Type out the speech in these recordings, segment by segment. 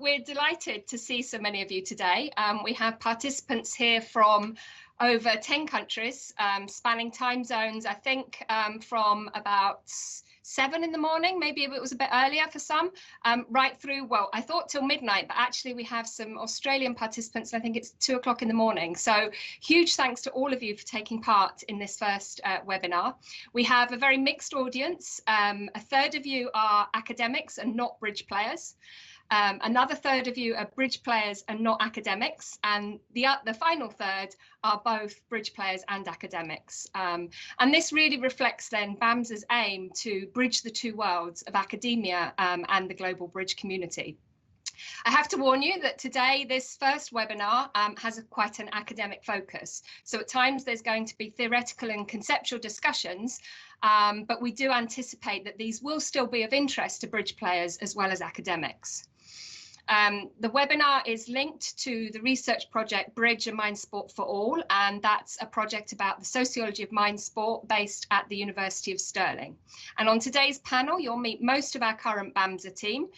we're delighted to see so many of you today. We have participants here from over 10 countries, spanning time zones, I think from about 7 in the morning, maybe it was a bit earlier for some, right through, well, I thought till midnight, but actually we have some Australian participants, and I think it's 2 o'clock in the morning. So huge thanks to all of you for taking part in this first webinar. We have a very mixed audience. A third of you are academics and not bridge players. Another third of you are bridge players and not academics, and the final third are both bridge players and academics. And this really reflects then BAMSA's aim to bridge the two worlds of academia and the global bridge community. I have to warn you that today this first webinar has quite an academic focus. So at times there's going to be theoretical and conceptual discussions, but we do anticipate that these will still be of interest to bridge players as well as academics. The webinar is linked to the research project Bridge and Mind Sport for All, and that's a project about the sociology of mind sport based at the University of Stirling. And on today's panel, you'll meet most of our current BAMSA team.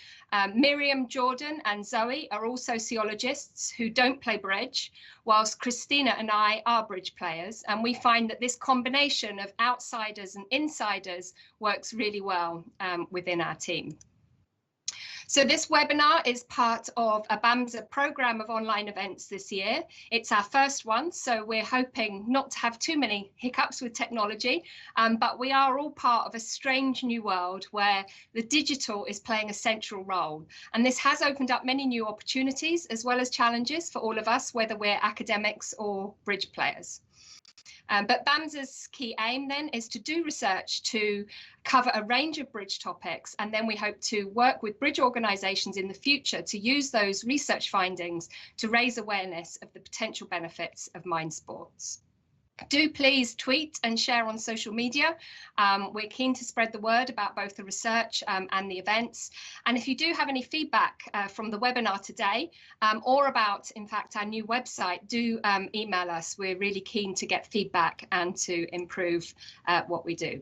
Miriam, Jordan and Zoe are all sociologists who don't play bridge, whilst Christina and I are bridge players, and we find that this combination of outsiders and insiders works really well within our team. So this webinar is part of a BAMSA programme of online events this year. It's our first one, so we're hoping not to have too many hiccups with technology, but we are all part of a strange new world where the digital is playing a central role. And this has opened up many new opportunities as well as challenges for all of us, whether we're academics or bridge players. But BAMSA's key aim then is to do research to cover a range of bridge topics, and then we hope to work with bridge organisations in the future to use those research findings to raise awareness of the potential benefits of mind sports. Do please tweet and share on social media. We're keen to spread the word about both the research and the events. And if you do have any feedback from the webinar today or about, in fact, our new website, do email us. We're really keen to get feedback and to improve what we do.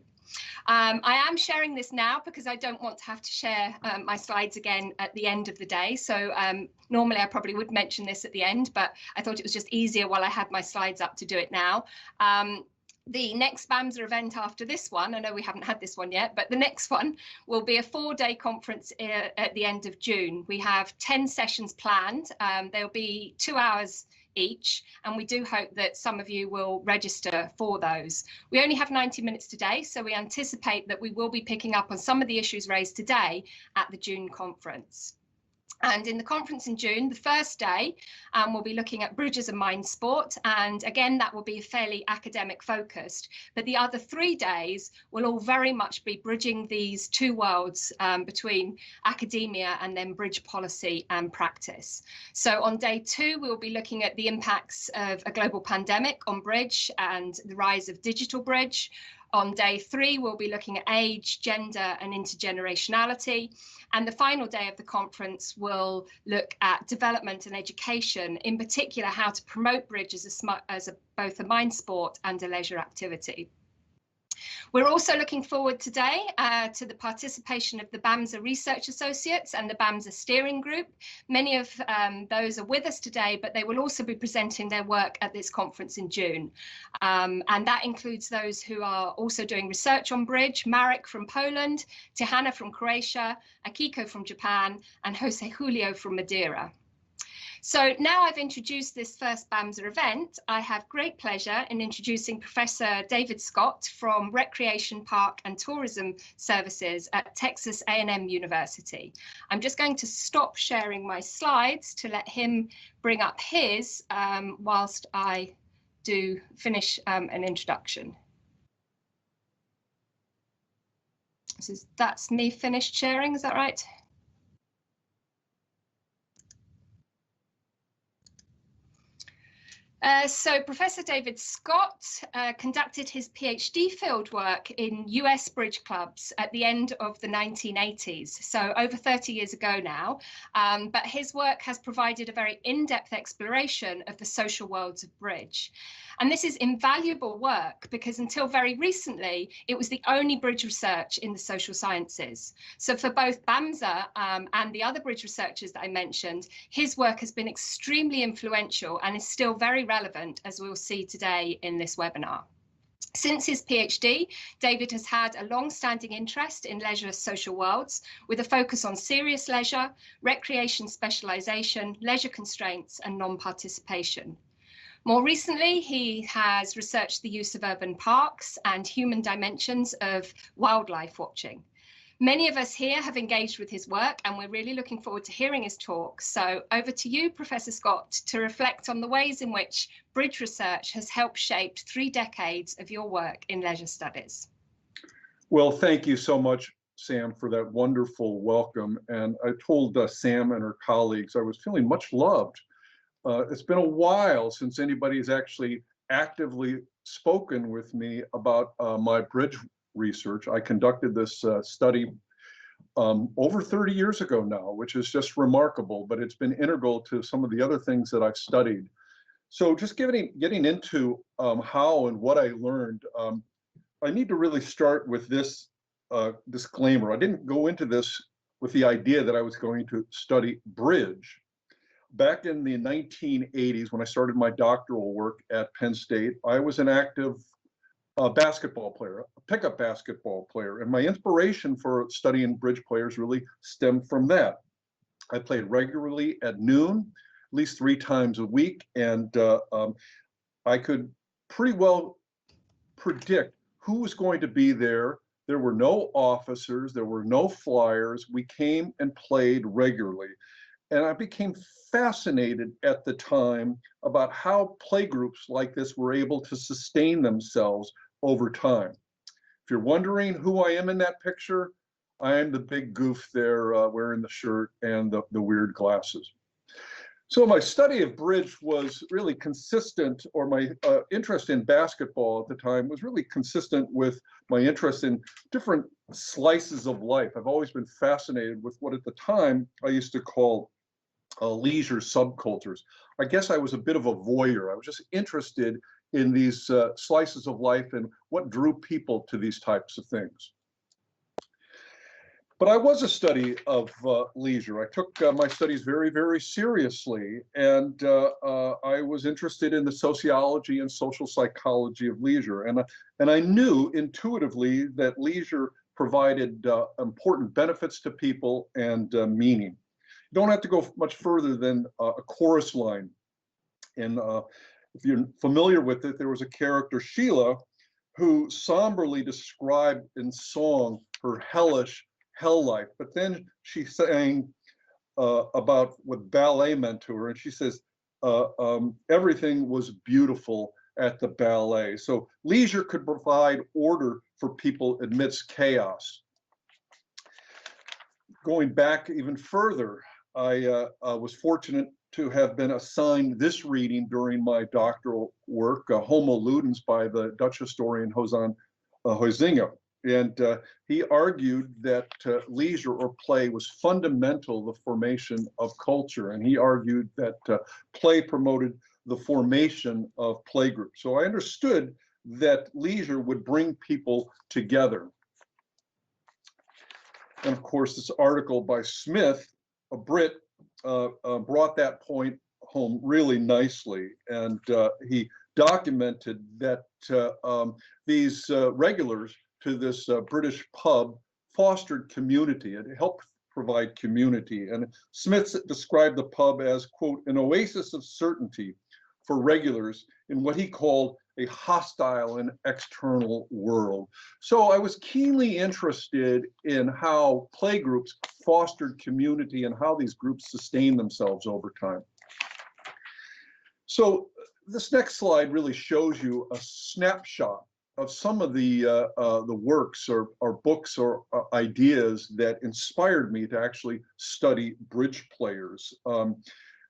I am sharing this now because I don't want to have to share my slides again at the end of the day. So normally I probably would mention this at the end, but I thought it was just easier while I had my slides up to do it now. The next BAMSA event after this one, I know we haven't had this one yet, but the next one will be a 4-day conference at the end of June. We have 10 sessions planned. There'll be 2 hours each, and we do hope that some of you will register for those. We only have 90 minutes today, so we anticipate that we will be picking up on some of the issues raised today at the June conference. And in the conference in June, the first day, we'll be looking at bridges and mind sport. And again, that will be fairly academic focused. But the other 3 days will all very much be bridging these two worlds between academia and then bridge policy and practice. So on day 2, we'll be looking at the impacts of a global pandemic on bridge and the rise of digital bridge. On day 3, we'll be looking at age, gender and intergenerationality. And the final day of the conference will look at development and education, in particular how to promote bridge as both a mind sport and a leisure activity. We're also looking forward today to the participation of the BAMSA Research Associates and the BAMSA Steering Group. Many of those are with us today, but they will also be presenting their work at this conference in June. And that includes those who are also doing research on bridge, Marek from Poland, Tihana from Croatia, Akiko from Japan, and Jose Julio from Madeira. So now I've introduced this first BAMSA event, I have great pleasure in introducing Professor David Scott from Recreation, Park and Tourism Services at Texas A&M University. I'm just going to stop sharing my slides to let him bring up his whilst I do finish an introduction. That's me finished sharing, is that right? So Professor David Scott conducted his PhD fieldwork in US bridge clubs at the end of the 1980s, so over 30 years ago now. But his work has provided a very in-depth exploration of the social worlds of bridge. And this is invaluable work because until very recently, it was the only bridge research in the social sciences. So for both BAMSA and the other bridge researchers that I mentioned, his work has been extremely influential and is still very relevant, as we'll see today in this webinar. Since his PhD, David has had a long-standing interest in leisure social worlds with a focus on serious leisure, recreation specialization, leisure constraints, and non-participation. More recently, he has researched the use of urban parks and human dimensions of wildlife watching. Many of us here have engaged with his work, and we're really looking forward to hearing his talk. So over to you, Professor Scott, to reflect on the ways in which bridge research has helped shape 3 decades of your work in leisure studies. Well, thank you so much, Sam, for that wonderful welcome. And I told Sam and her colleagues I was feeling much loved. It's been a while since anybody has actually actively spoken with me about my bridge research. I conducted this study over 30 years ago now, which is just remarkable, but it's been integral to some of the other things that I've studied. So just getting into how and what I learned, I need to really start with this disclaimer. I didn't go into this with the idea that I was going to study bridge. Back in the 1980s, when I started my doctoral work at Penn State, I was an active basketball player, a pickup basketball player. And my inspiration for studying bridge players really stemmed from that. I played regularly at noon, at least 3 times a week. And I could pretty well predict who was going to be there. There were no officers, there were no flyers. We came and played regularly. And I became fascinated at the time about how playgroups like this were able to sustain themselves over time. If you're wondering who I am in that picture, I am the big goof there wearing the shirt and the weird glasses. So my study of bridge was really consistent, or my interest in basketball at the time was really consistent with my interest in different slices of life. I've always been fascinated with what at the time I used to call leisure subcultures. I guess I was a bit of a voyeur. I was just interested in these slices of life and what drew people to these types of things. But I was a study of leisure. I took my studies very, very seriously, and I was interested in the sociology and social psychology of leisure. And I knew intuitively that leisure provided important benefits to people and meaning. You don't have to go much further than a chorus line. And if you're familiar with it, there was a character, Sheila, who somberly described in song her hellish hell life. But then she sang about what ballet meant to her, and she says, everything was beautiful at the ballet. So leisure could provide order for people amidst chaos. Going back even further, I was fortunate to have been assigned this reading during my doctoral work, Homo Ludens, by the Dutch historian Hosan Huizinga. And he argued that leisure or play was fundamental to the formation of culture. And he argued that play promoted the formation of playgroups. So I understood that leisure would bring people together. And of course, this article by Smith, a Brit, brought that point home really nicely. And he documented that these regulars to this British pub fostered community. It helped provide community. And Smith described the pub as, quote, an oasis of certainty for regulars in what he called a hostile and external world. So I was keenly interested in how playgroups fostered community and how these groups sustained themselves over time. So this next slide really shows you a snapshot of some of the works or books or ideas that inspired me to actually study bridge players.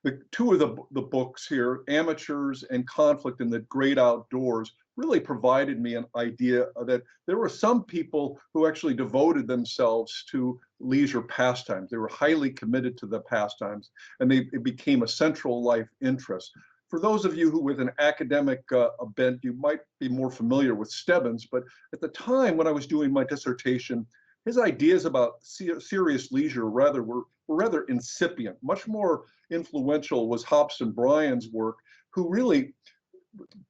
The two of the books here, Amateurs and Conflict in the Great Outdoors, really provided me an idea that there were some people who actually devoted themselves to leisure pastimes. They were highly committed to the pastimes, and it became a central life interest. For those of you who with an academic bent, you might be more familiar with Stebbins, but at the time when I was doing my dissertation, his ideas about serious leisure were rather incipient. Much more influential was Hobson Bryan's work, who really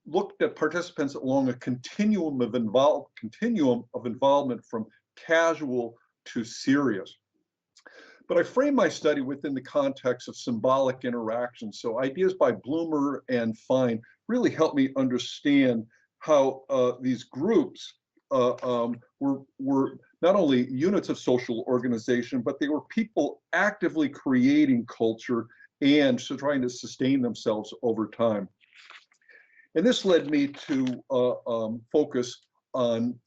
looked at participants along a continuum of involvement from casual to serious. But I frame my study within the context of symbolic interaction. So ideas by Bloomer and Fine really helped me understand how these groups were not only units of social organization, but they were people actively creating culture and so trying to sustain themselves over time. And this led me to focus on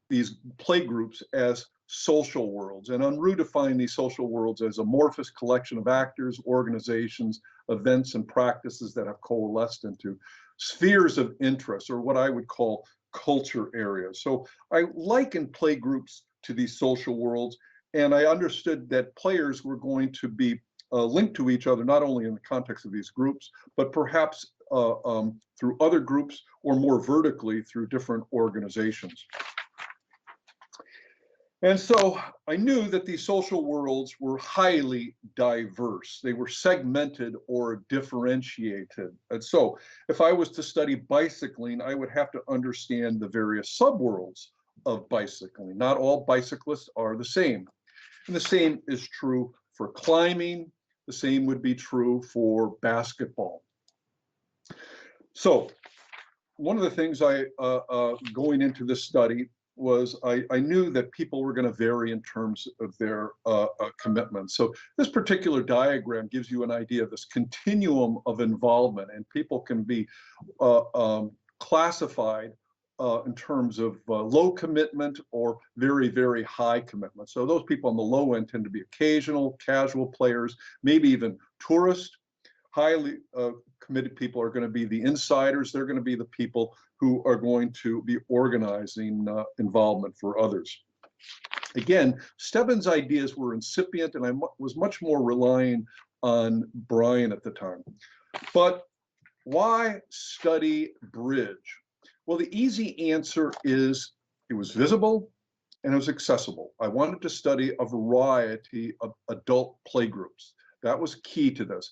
these play groups as social worlds. And Unruh defined these social worlds as amorphous collection of actors, organizations, events, and practices that have coalesced into spheres of interest, or what I would call culture areas. So I likened play groups to these social worlds, and I understood that players were going to be linked to each other, not only in the context of these groups, but perhaps through other groups, or more vertically through different organizations. And so I knew that these social worlds were highly diverse. They were segmented or differentiated. And so if I was to study bicycling, I would have to understand the various subworlds of bicycling. Not all bicyclists are the same. And the same is true for climbing. The same would be true for basketball. So one of the things going into this study was I knew that people were going to vary in terms of their commitment. So this particular diagram gives you an idea of this continuum of involvement, and people can be classified in terms of low commitment or very, very high commitment. So those people on the low end tend to be occasional, casual players, maybe even tourists. Highly committed people are going to be the insiders. They're going to be the people who are going to be organizing involvement for others. Again, Stebbins' ideas were incipient, and I was much more relying on Bryan at the time. But why study bridge? Well, the easy answer is it was visible and it was accessible. I wanted to study a variety of adult playgroups. That was key to this.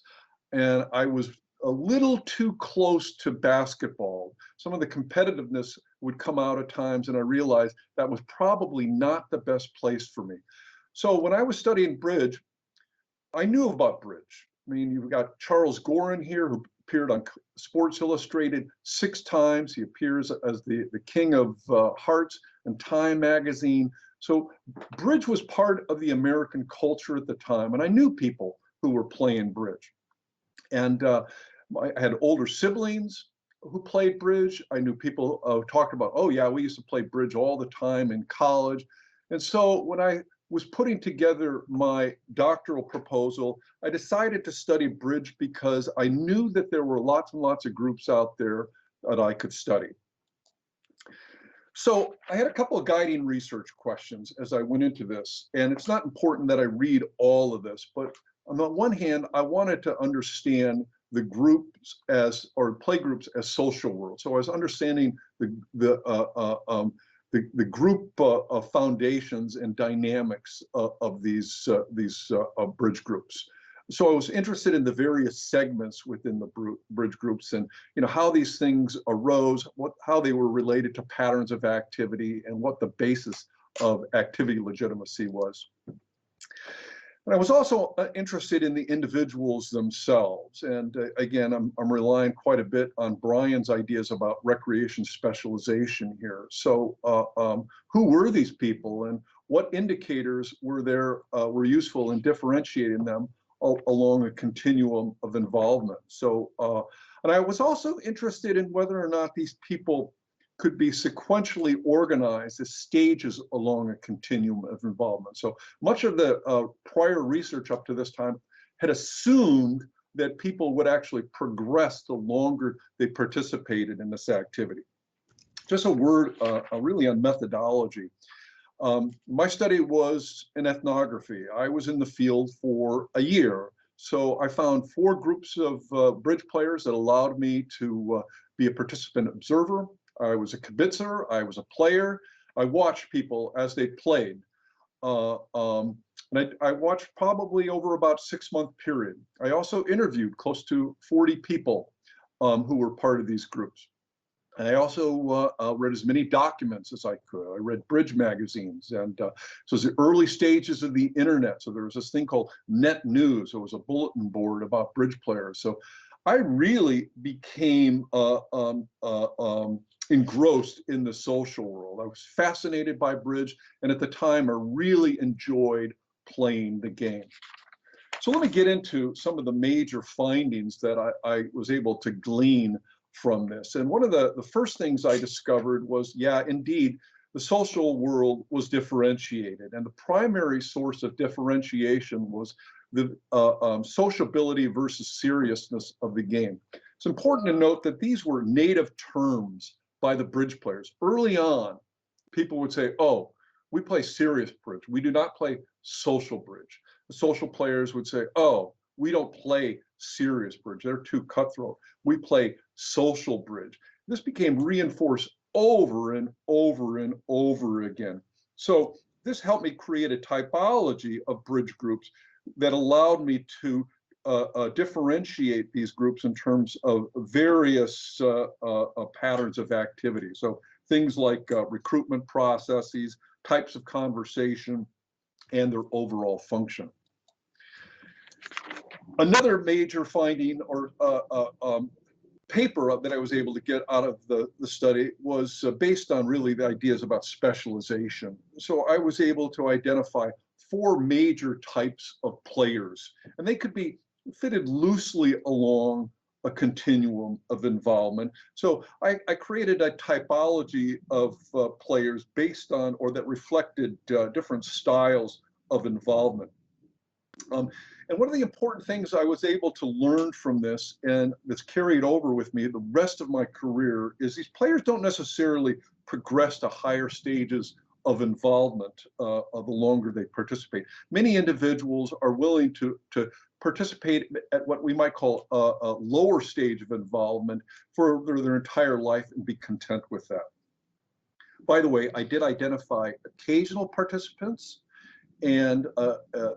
And I was a little too close to basketball. Some of the competitiveness would come out at times, and I realized that was probably not the best place for me. So when I was studying bridge, I knew about bridge. I mean, you've got Charles Gorin here, who appeared on Sports Illustrated 6 times. He appears as the king of hearts and Time magazine. So bridge was part of the American culture at the time, and I knew people who were playing bridge. And I had older siblings who played bridge. I knew people who talked about, oh yeah, we used to play bridge all the time in college. And so when I was putting together my doctoral proposal, I decided to study bridge because I knew that there were lots and lots of groups out there that I could study. So I had a couple of guiding research questions as I went into this. And it's not important that I read all of this, but on the one hand, I wanted to understand the groups or play groups as social worlds. So I was understanding the group foundations and dynamics of these bridge groups. So I was interested in the various segments within the bridge groups, and how these things arose, how they were related to patterns of activity, and what the basis of activity legitimacy was. And I was also interested in the individuals themselves. And again, I'm relying quite a bit on Bryan's ideas about recreation specialization here. So who were these people, and what indicators were useful in differentiating them along a continuum of involvement? So, and I was also interested in whether or not these people could be sequentially organized as stages along a continuum of involvement. So much of the prior research up to this time had assumed that people would actually progress the longer they participated in this activity. Just a word really on methodology. My study was in ethnography. I was in the field for a year. So I found 4 groups of bridge players that allowed me to be a participant observer. I was a kibitzer, I was a player. I watched people as they played. And I watched probably over about a 6-month period. I also interviewed close to 40 people who were part of these groups. And I also read as many documents as I could. I read bridge magazines, and so it was the early stages of the internet. So there was this thing called net news. It was a bulletin board about bridge players. So I really became engrossed in the social world. I was fascinated by bridge, and at the time I really enjoyed playing the game. So let me get into some of the major findings that I was able to glean from this. And one of the first things I discovered was, yeah, indeed, the social world was differentiated. And the primary source of differentiation was the sociability versus seriousness of the game. It's important to note that these were native terms by the bridge players. Early on, people would say, oh, we play serious bridge. We do not play social bridge. The social players would say, oh, we don't play serious bridge. They're too cutthroat. We play social bridge. This became reinforced over and over and over again. So this helped me create a typology of bridge groups that allowed me to differentiate these groups in terms of various patterns of activity. So things like recruitment processes, types of conversation, and their overall function. Another major finding or paper that I was able to get out of the study was based on really the ideas about specialization. So I was able to identify 4 major types of players, and they could be fitted loosely along a continuum of involvement. So I created a typology of players based on, or that reflected different styles of involvement. And one of the important things I was able to learn from this, and that's carried over with me the rest of my career, is these players don't necessarily progress to higher stages of involvement the longer they participate. Many individuals are willing to participate at what we might call a lower stage of involvement for their entire life and be content with that. By the way, I did identify occasional participants, and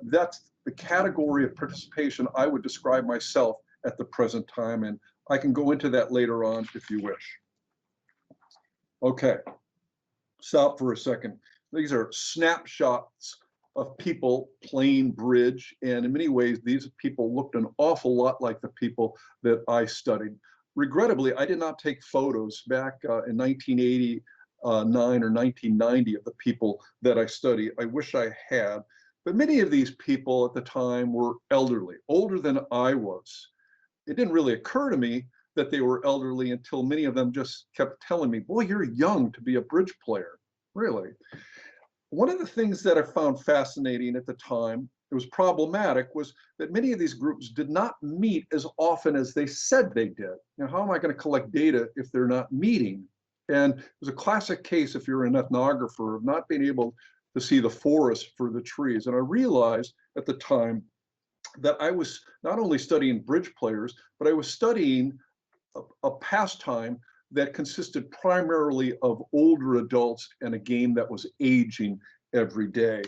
that's the category of participation I would describe myself at the present time, and I can go into that later on if you wish. Okay, stop for a second. These are snapshots of people playing bridge, and in many ways, these people looked an awful lot like the people that I studied. Regrettably, I did not take photos back in 1989 or 1990 of the people that I studied. I wish I had. But many of these people at the time were elderly, older than I was. It didn't really occur to me that they were elderly until many of them just kept telling me, boy, you're young to be a bridge player. Really. One of the things that I found fascinating at the time, it was problematic, was that many of these groups did not meet as often as they said they did. Now, how am I going to collect data if they're not meeting? And it was a classic case, if you're an ethnographer, of not being able to see the forest for the trees. And I realized at the time that I was not only studying bridge players, but I was studying a pastime that consisted primarily of older adults and a game that was aging every day.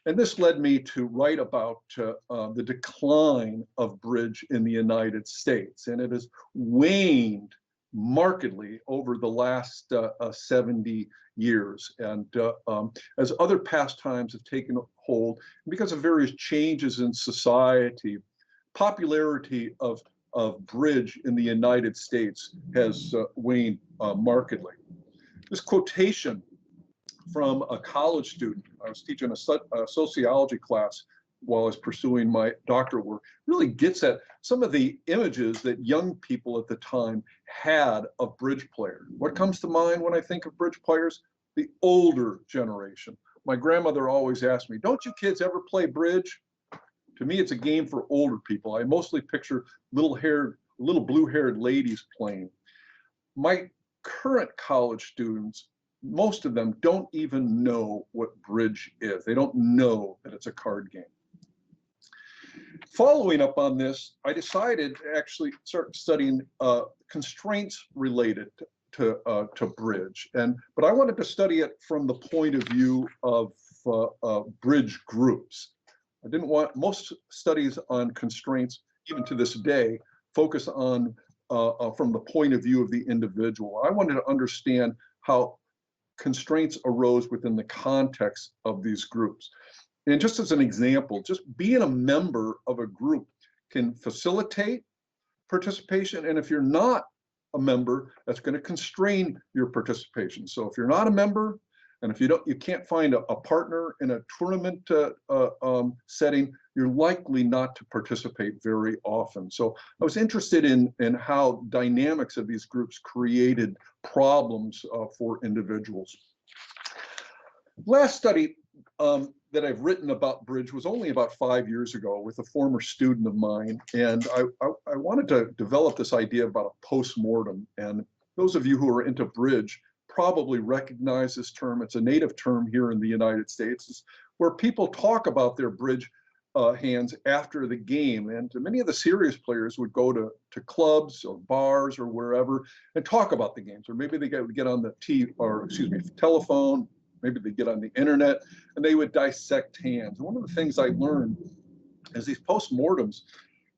And this led me to write about the decline of bridge in the United States. And it has waned markedly over the last 70 years. And as other pastimes have taken hold, because of various changes in society, popularity of bridge in the United States has waned markedly. This quotation from a college student, I was teaching a sociology class while I was pursuing my doctorate work, really gets at some of the images that young people at the time had of bridge players. What comes to mind when I think of bridge players? The older generation. My grandmother always asked me, don't you kids ever play bridge? To me, it's a game for older people. I mostly picture little blue-haired ladies playing. My current college students, most of them don't even know what bridge is. They don't know that it's a card game. Following up on this, I decided to actually start studying constraints related to bridge, but I wanted to study it from the point of view of bridge groups. I didn't want, most studies on constraints, even to this day, focus on from the point of view of the individual. I wanted to understand how constraints arose within the context of these groups. And just as an example, just being a member of a group can facilitate participation, and if you're not a member, that's going to constrain your participation. So if you're not a member, and if you can't find a partner in a tournament setting, you're likely not to participate very often. So I was interested in how dynamics of these groups created problems for individuals. Last study that I've written about bridge was only about 5 years ago with a former student of mine, and I wanted to develop this idea about a post-mortem. And those of you who are into bridge probably recognize this term. It's a native term here in the United States. It's where people talk about their bridge hands after the game. And many of the serious players would go to clubs or bars or wherever and talk about the games. Or maybe they would get on the telephone, maybe they get on the internet, and they would dissect hands. And one of the things I learned is these post-mortems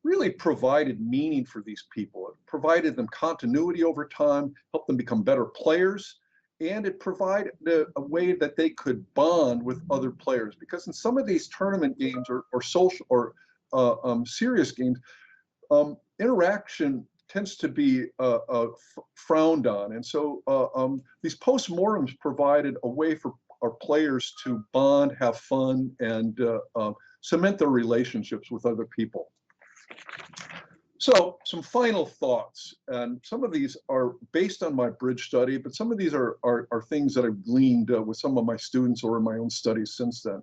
really provided meaning for these people. It provided them continuity over time, helped them become better players, and it provided a way that they could bond with other players. Because in some of these tournament games or social or serious games, interaction tends to be frowned on. And so these post-mortems provided a way for our players to bond, have fun, and cement their relationships with other people. So some final thoughts, and some of these are based on my bridge study, but some of these are things that I've gleaned with some of my students or in my own studies since then.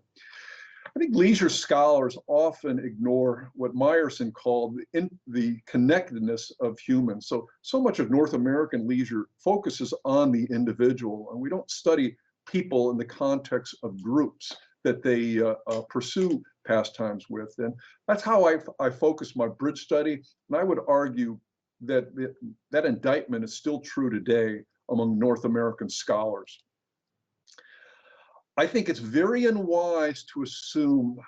I think leisure scholars often ignore what Meyerson called the connectedness of humans. So much of North American leisure focuses on the individual, and we don't study people in the context of groups that they pursue pastimes with. And that's how I focus my bridge study. And I would argue that that indictment is still true today among North American scholars. I think it's very unwise to assume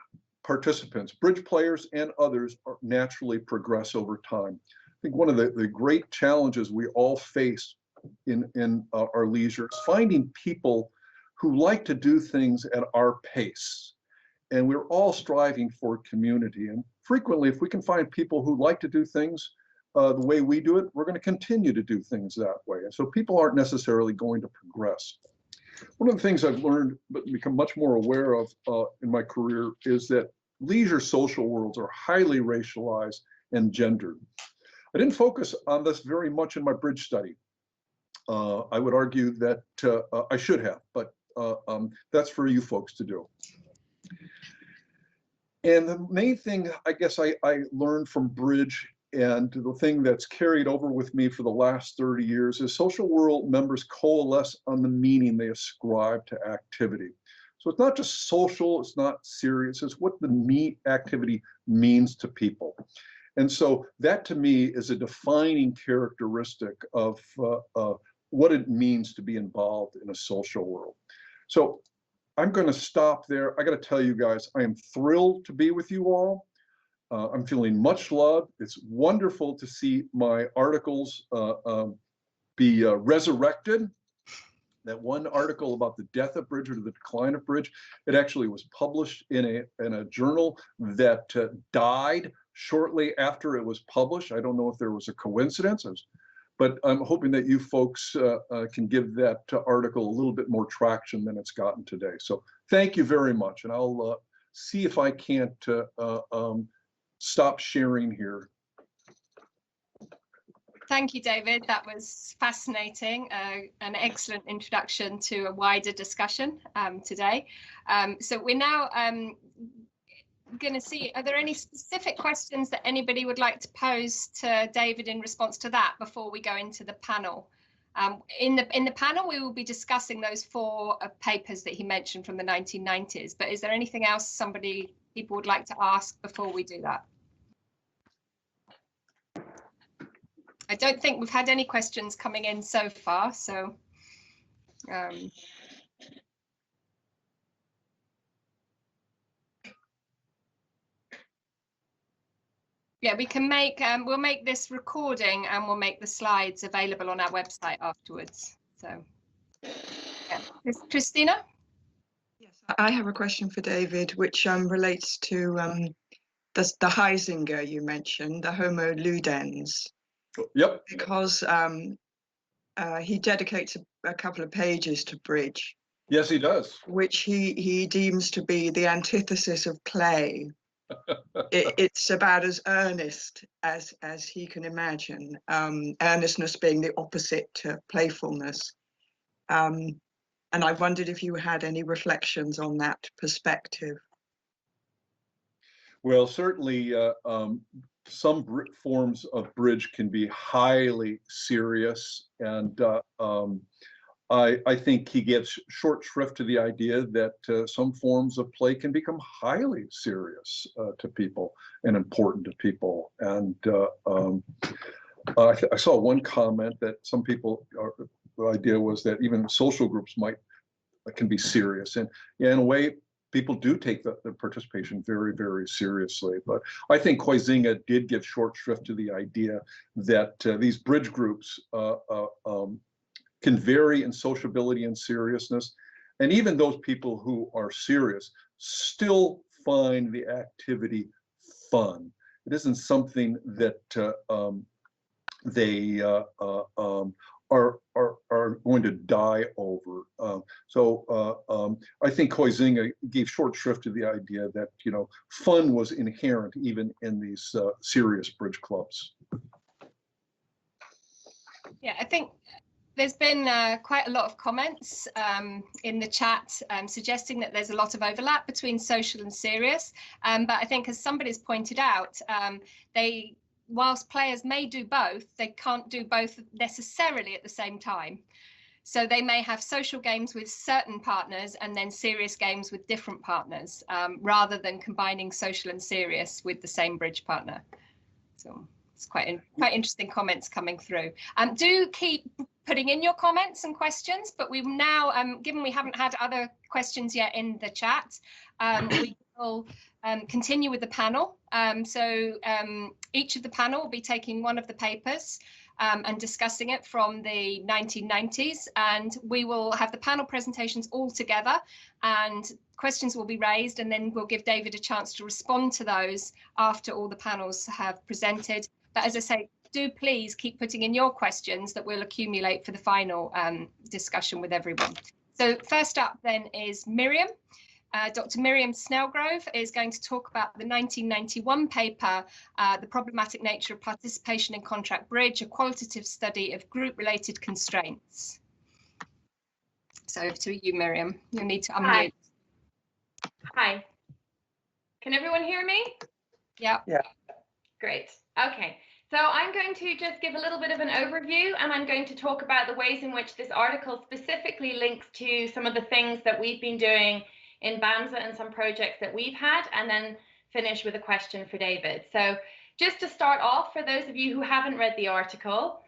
participants, bridge players and others, naturally progress over time. I think one of the great challenges we all face in our leisure is finding people who like to do things at our pace. And we're all striving for community. And frequently, if we can find people who like to do things the way we do it, we're going to continue to do things that way. And so people aren't necessarily going to progress. One of the things I've learned, but become much more aware of in my career, is that leisure social worlds are highly racialized and gendered. I didn't focus on this very much in my bridge study. I would argue that I should have, but that's for you folks to do. And the main thing, I guess, I learned from bridge, and the thing that's carried over with me for the last 30 years, is social world members coalesce on the meaning they ascribe to activity. So it's not just social, it's not serious, it's what the activity means to people. And so that, to me, is a defining characteristic of what it means to be involved in a social world. So I'm going to stop there. I got to tell you guys, I am thrilled to be with you all. I'm feeling much loved. It's wonderful to see my articles be resurrected. That one article about the death of bridge or the decline of bridge, it actually was published in a journal that died shortly after it was published. I don't know if there was a coincidence. But I'm hoping that you folks can give that article a little bit more traction than it's gotten today. So thank you very much. And I'll see if I can't stop sharing here. Thank you, David. That was fascinating. An excellent introduction to a wider discussion today. So we're now going to see, are there any specific questions that anybody would like to pose to David in response to that before we go into the panel? In the panel, we will be discussing those 4 papers that he mentioned from the 1990s. But is there anything else people would like to ask before we do that? I don't think we've had any questions coming in so far, so yeah, we can make we'll make this recording and we'll make the slides available on our website afterwards. So yeah. Christina? Yes, I have a question for David, which relates to the Heisinger you mentioned, the Homo ludens. Yep. Because he dedicates a couple of pages to bridge. Yes, he does. Which he deems to be the antithesis of play. It's about as earnest as he can imagine, earnestness being the opposite to playfulness. And I wondered if you had any reflections on that perspective. Well, certainly some forms of bridge can be highly serious, and I think he gives short shrift to the idea that some forms of play can become highly serious to people and important to people. And I saw one comment that some people, the idea was that even social groups can be serious, and yeah, in a way, people do take the participation very, very seriously. But I think Huizinga did give short shrift to the idea that these bridge groups can vary in sociability and seriousness. And even those people who are serious still find the activity fun. It isn't something that they are going to die over. I think Huizinga gave short shrift to the idea that, you know, fun was inherent even in these serious bridge clubs. Yeah, I think there's been quite a lot of comments in the chat suggesting that there's a lot of overlap between social and serious. But I think, as somebody's pointed out, whilst players may do both, they can't do both necessarily at the same time. So they may have social games with certain partners and then serious games with different partners, rather than combining social and serious with the same bridge partner. So it's quite interesting comments coming through. Do keep putting in your comments and questions, but we've now, given we haven't had other questions yet in the chat, we will continue with the panel. Each of the panel will be taking one of the papers and discussing it from the 1990s, and we will have the panel presentations all together, and questions will be raised, and then we'll give David a chance to respond to those after all the panels have presented. But as I say, do please keep putting in your questions that we'll accumulate for the final discussion with everyone. So first up then is Miriam. Dr. Miriam Snellgrove is going to talk about the 1991 paper, The Problematic Nature of Participation in Contract Bridge, a qualitative study of group-related constraints. So over to you, Miriam. You'll need to unmute. Hi. Can everyone hear me? Yeah. Yeah. Great. Okay. So I'm going to just give a little bit of an overview, and I'm going to talk about the ways in which this article specifically links to some of the things that we've been doing in BAMSA and some projects that we've had, and then finish with a question for David. So just to start off, for those of you who haven't read the article,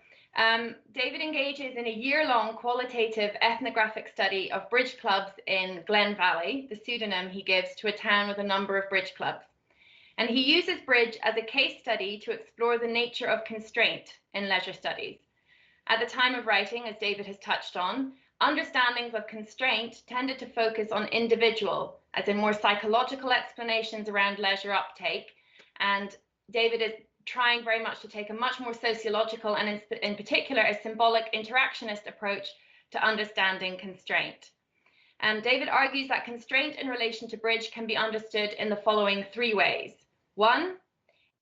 David engages in a year-long qualitative ethnographic study of bridge clubs in Glen Valley, the pseudonym he gives to a town with a number of bridge clubs. And he uses bridge as a case study to explore the nature of constraint in leisure studies. At the time of writing, as David has touched on, understandings of constraint tended to focus on individual, as in more psychological explanations around leisure uptake. And David is trying very much to take a much more sociological and in particular a symbolic interactionist approach to understanding constraint. David argues that constraint in relation to bridge can be understood in the following 3 ways. 1,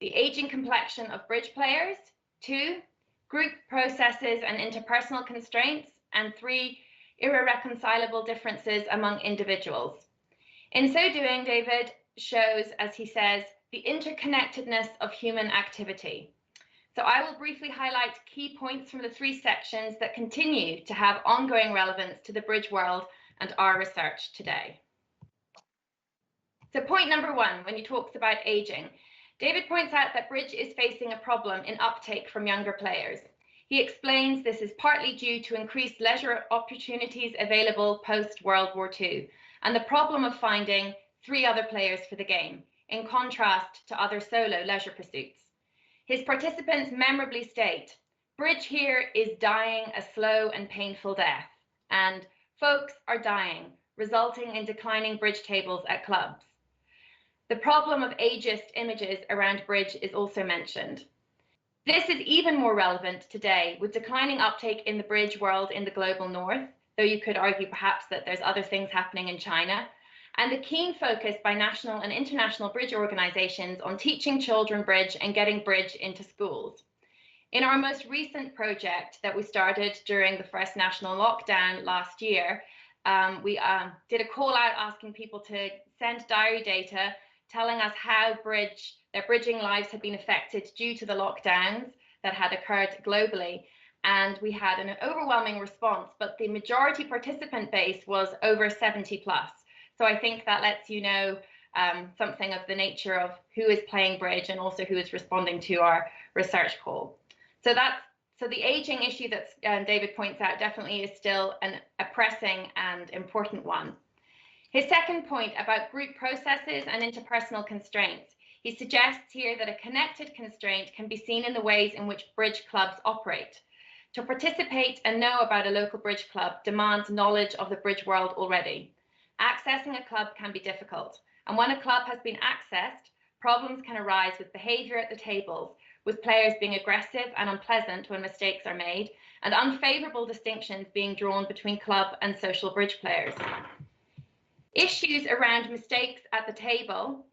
the aging complexion of bridge players. 2, group processes and interpersonal constraints. And 3, irreconcilable differences among individuals. In so doing, David shows, as he says, the interconnectedness of human activity. So I will briefly highlight key points from the 3 sections that continue to have ongoing relevance to the bridge world and our research today. So point number 1, when he talks about aging, David points out that bridge is facing a problem in uptake from younger players. He explains this is partly due to increased leisure opportunities available post-World War II, and the problem of finding 3 other players for the game, in contrast to other solo leisure pursuits. His participants memorably state, bridge here is dying a slow and painful death, and folks are dying, resulting in declining bridge tables at clubs. The problem of ageist images around bridge is also mentioned. This is even more relevant today with declining uptake in the bridge world in the global north, though you could argue perhaps that there's other things happening in China, and the keen focus by national and international bridge organizations on teaching children bridge and getting bridge into schools. In our most recent project that we started during the first national lockdown last year, we did a call out asking people to send diary data telling us how their bridging lives had been affected due to the lockdowns that had occurred globally. And we had an overwhelming response, but the majority participant base was over 70 plus. So I think that lets you know something of the nature of who is playing bridge and also who is responding to our research call. So the aging issue that David points out definitely is still a pressing and important one. His second point about group processes and interpersonal constraints. He suggests here that a connected constraint can be seen in the ways in which bridge clubs operate. To participate and know about a local bridge club demands knowledge of the bridge world already. Accessing a club can be difficult, and when a club has been accessed, problems can arise with behavior at the tables, with players being aggressive and unpleasant when mistakes are made, and unfavorable distinctions being drawn between club and social bridge players. Issues around mistakes at the table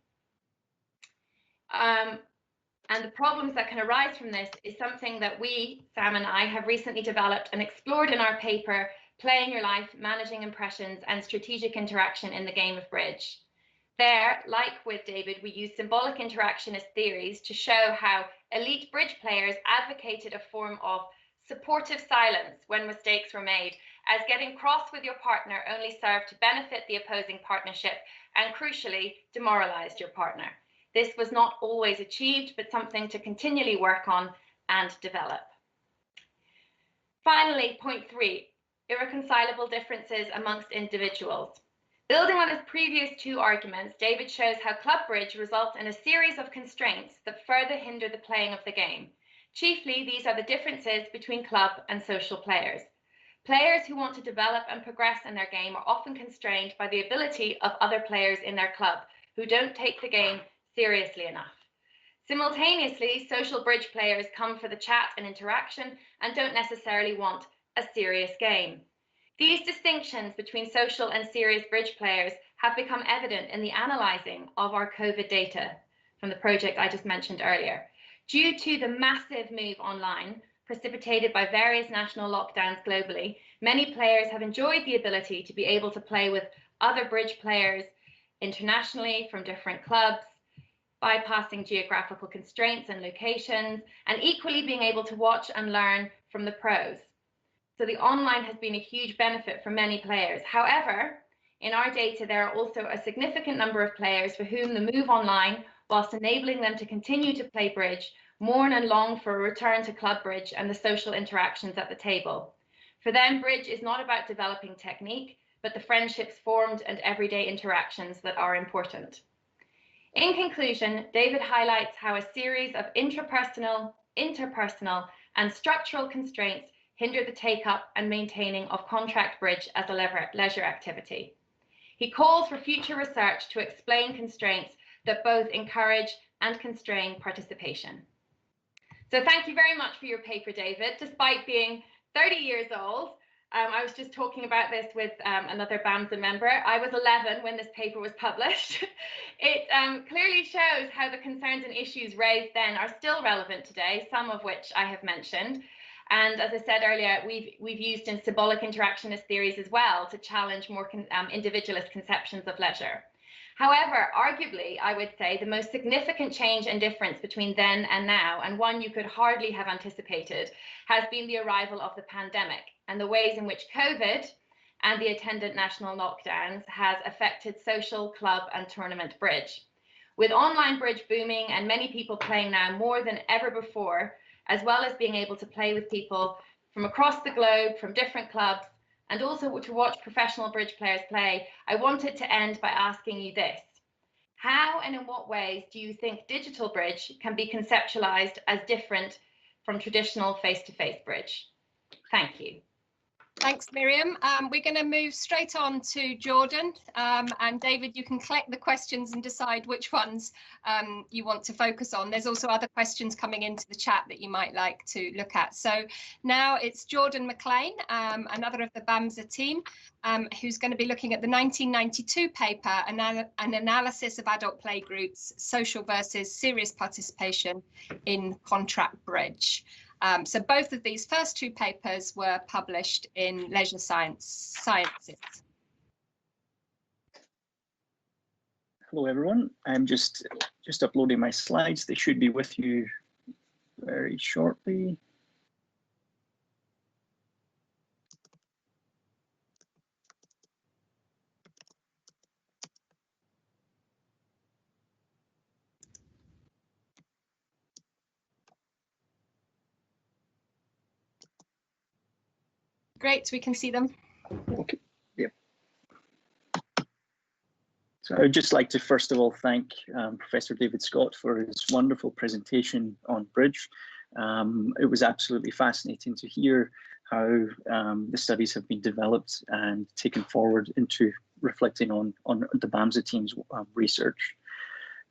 and the problems that can arise from this is something that we, Sam and I, have recently developed and explored in our paper, Playing Your Life, Managing Impressions and Strategic Interaction in the Game of Bridge. There, like with David, we use symbolic interactionist theories to show how elite bridge players advocated a form of supportive silence when mistakes were made, as getting cross with your partner only served to benefit the opposing partnership and, crucially, demoralized your partner. This was not always achieved, but something to continually work on and develop. Finally, point 3, irreconcilable differences amongst individuals. Building on his previous 2 arguments, David shows how club bridge results in a series of constraints that further hinder the playing of the game. Chiefly, these are the differences between club and social players. Players who want to develop and progress in their game are often constrained by the ability of other players in their club who don't take the game seriously enough. Simultaneously, social bridge players come for the chat and interaction and don't necessarily want a serious game. These distinctions between social and serious bridge players have become evident in the analysing of our COVID data from the project I just mentioned earlier. Due to the massive move online, precipitated by various national lockdowns globally, many players have enjoyed the ability to be able to play with other bridge players internationally from different clubs, bypassing geographical constraints and locations, and equally being able to watch and learn from the pros. So the online has been a huge benefit for many players. However, in our data, there are also a significant number of players for whom the move online, whilst enabling them to continue to play bridge, mourn and long for a return to club bridge and the social interactions at the table. For them, bridge is not about developing technique, but the friendships formed and everyday interactions that are important. In conclusion, David highlights how a series of intrapersonal, interpersonal, and structural constraints hinder the take-up and maintaining of contract bridge as a leisure activity. He calls for future research to explain constraints that both encourage and constrain participation. So thank you very much for your paper, David. Despite being 30 years old, I was just talking about this with another BAMSA member. I was 11 when this paper was published. It clearly shows how the concerns and issues raised then are still relevant today, some of which I have mentioned. And as I said earlier, we've used in symbolic interactionist theories as well to challenge more individualist conceptions of leisure. However, arguably, I would say the most significant change and difference between then and now, and one you could hardly have anticipated, has been the arrival of the pandemic and the ways in which COVID and the attendant national lockdowns has affected social, club and tournament bridge. With online bridge booming and many people playing now more than ever before, as well as being able to play with people from across the globe, from different clubs, and also to watch professional bridge players play, I wanted to end by asking you this. How and in what ways do you think digital bridge can be conceptualized as different from traditional face-to-face bridge? Thank you. Thanks, Miriam. We're going to move straight on to Jordan. And David, you can collect the questions and decide which ones you want to focus on. There's also other questions coming into the chat that you might like to look at. So now it's Jordan McLean, another of the BAMSA team, who's going to be looking at the 1992 paper, an analysis of adult play groups, social versus serious participation in contract bridge. So both of these first two papers were published in Leisure Sciences. Hello, everyone. I'm just uploading my slides. They should be with you very shortly. Great, we can see them. Okay, yeah. So I would just like to first of all thank Professor David Scott for his wonderful presentation on bridge. It was absolutely fascinating to hear how the studies have been developed and taken forward into reflecting on the BAMSA team's research.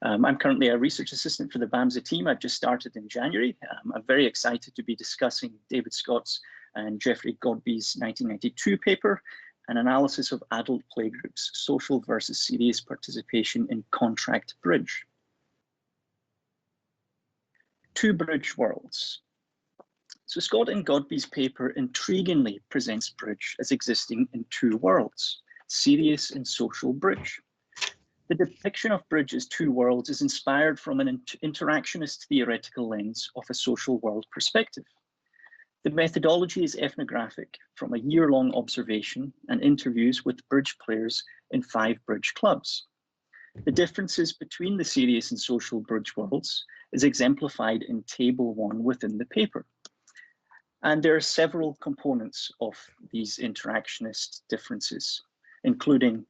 I'm currently a research assistant for the BAMSA team. I've just started in January. I'm very excited to be discussing David Scott's and Jeffrey Godby's 1992 paper, an analysis of adult playgroups, social versus serious participation in contract bridge. Two bridge worlds. So Scott and Godby's paper intriguingly presents bridge as existing in two worlds, serious and social bridge. The depiction of bridge as two worlds is inspired from an interactionist theoretical lens of a social world perspective. The methodology is ethnographic from a year-long observation and interviews with bridge players in 5 bridge clubs. The differences between the serious and social bridge worlds is exemplified in Table 1 within the paper. And there are several components of these interactionist differences, including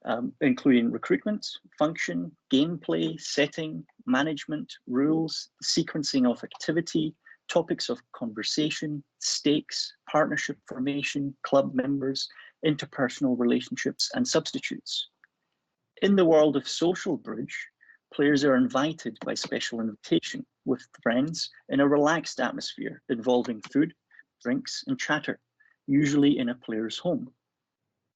recruitment, function, gameplay, setting, management, rules, sequencing of activity, topics of conversation, stakes, partnership formation, club members, interpersonal relationships, and substitutes. In the world of social bridge, players are invited by special invitation with friends in a relaxed atmosphere involving food, drinks, and chatter, usually in a player's home.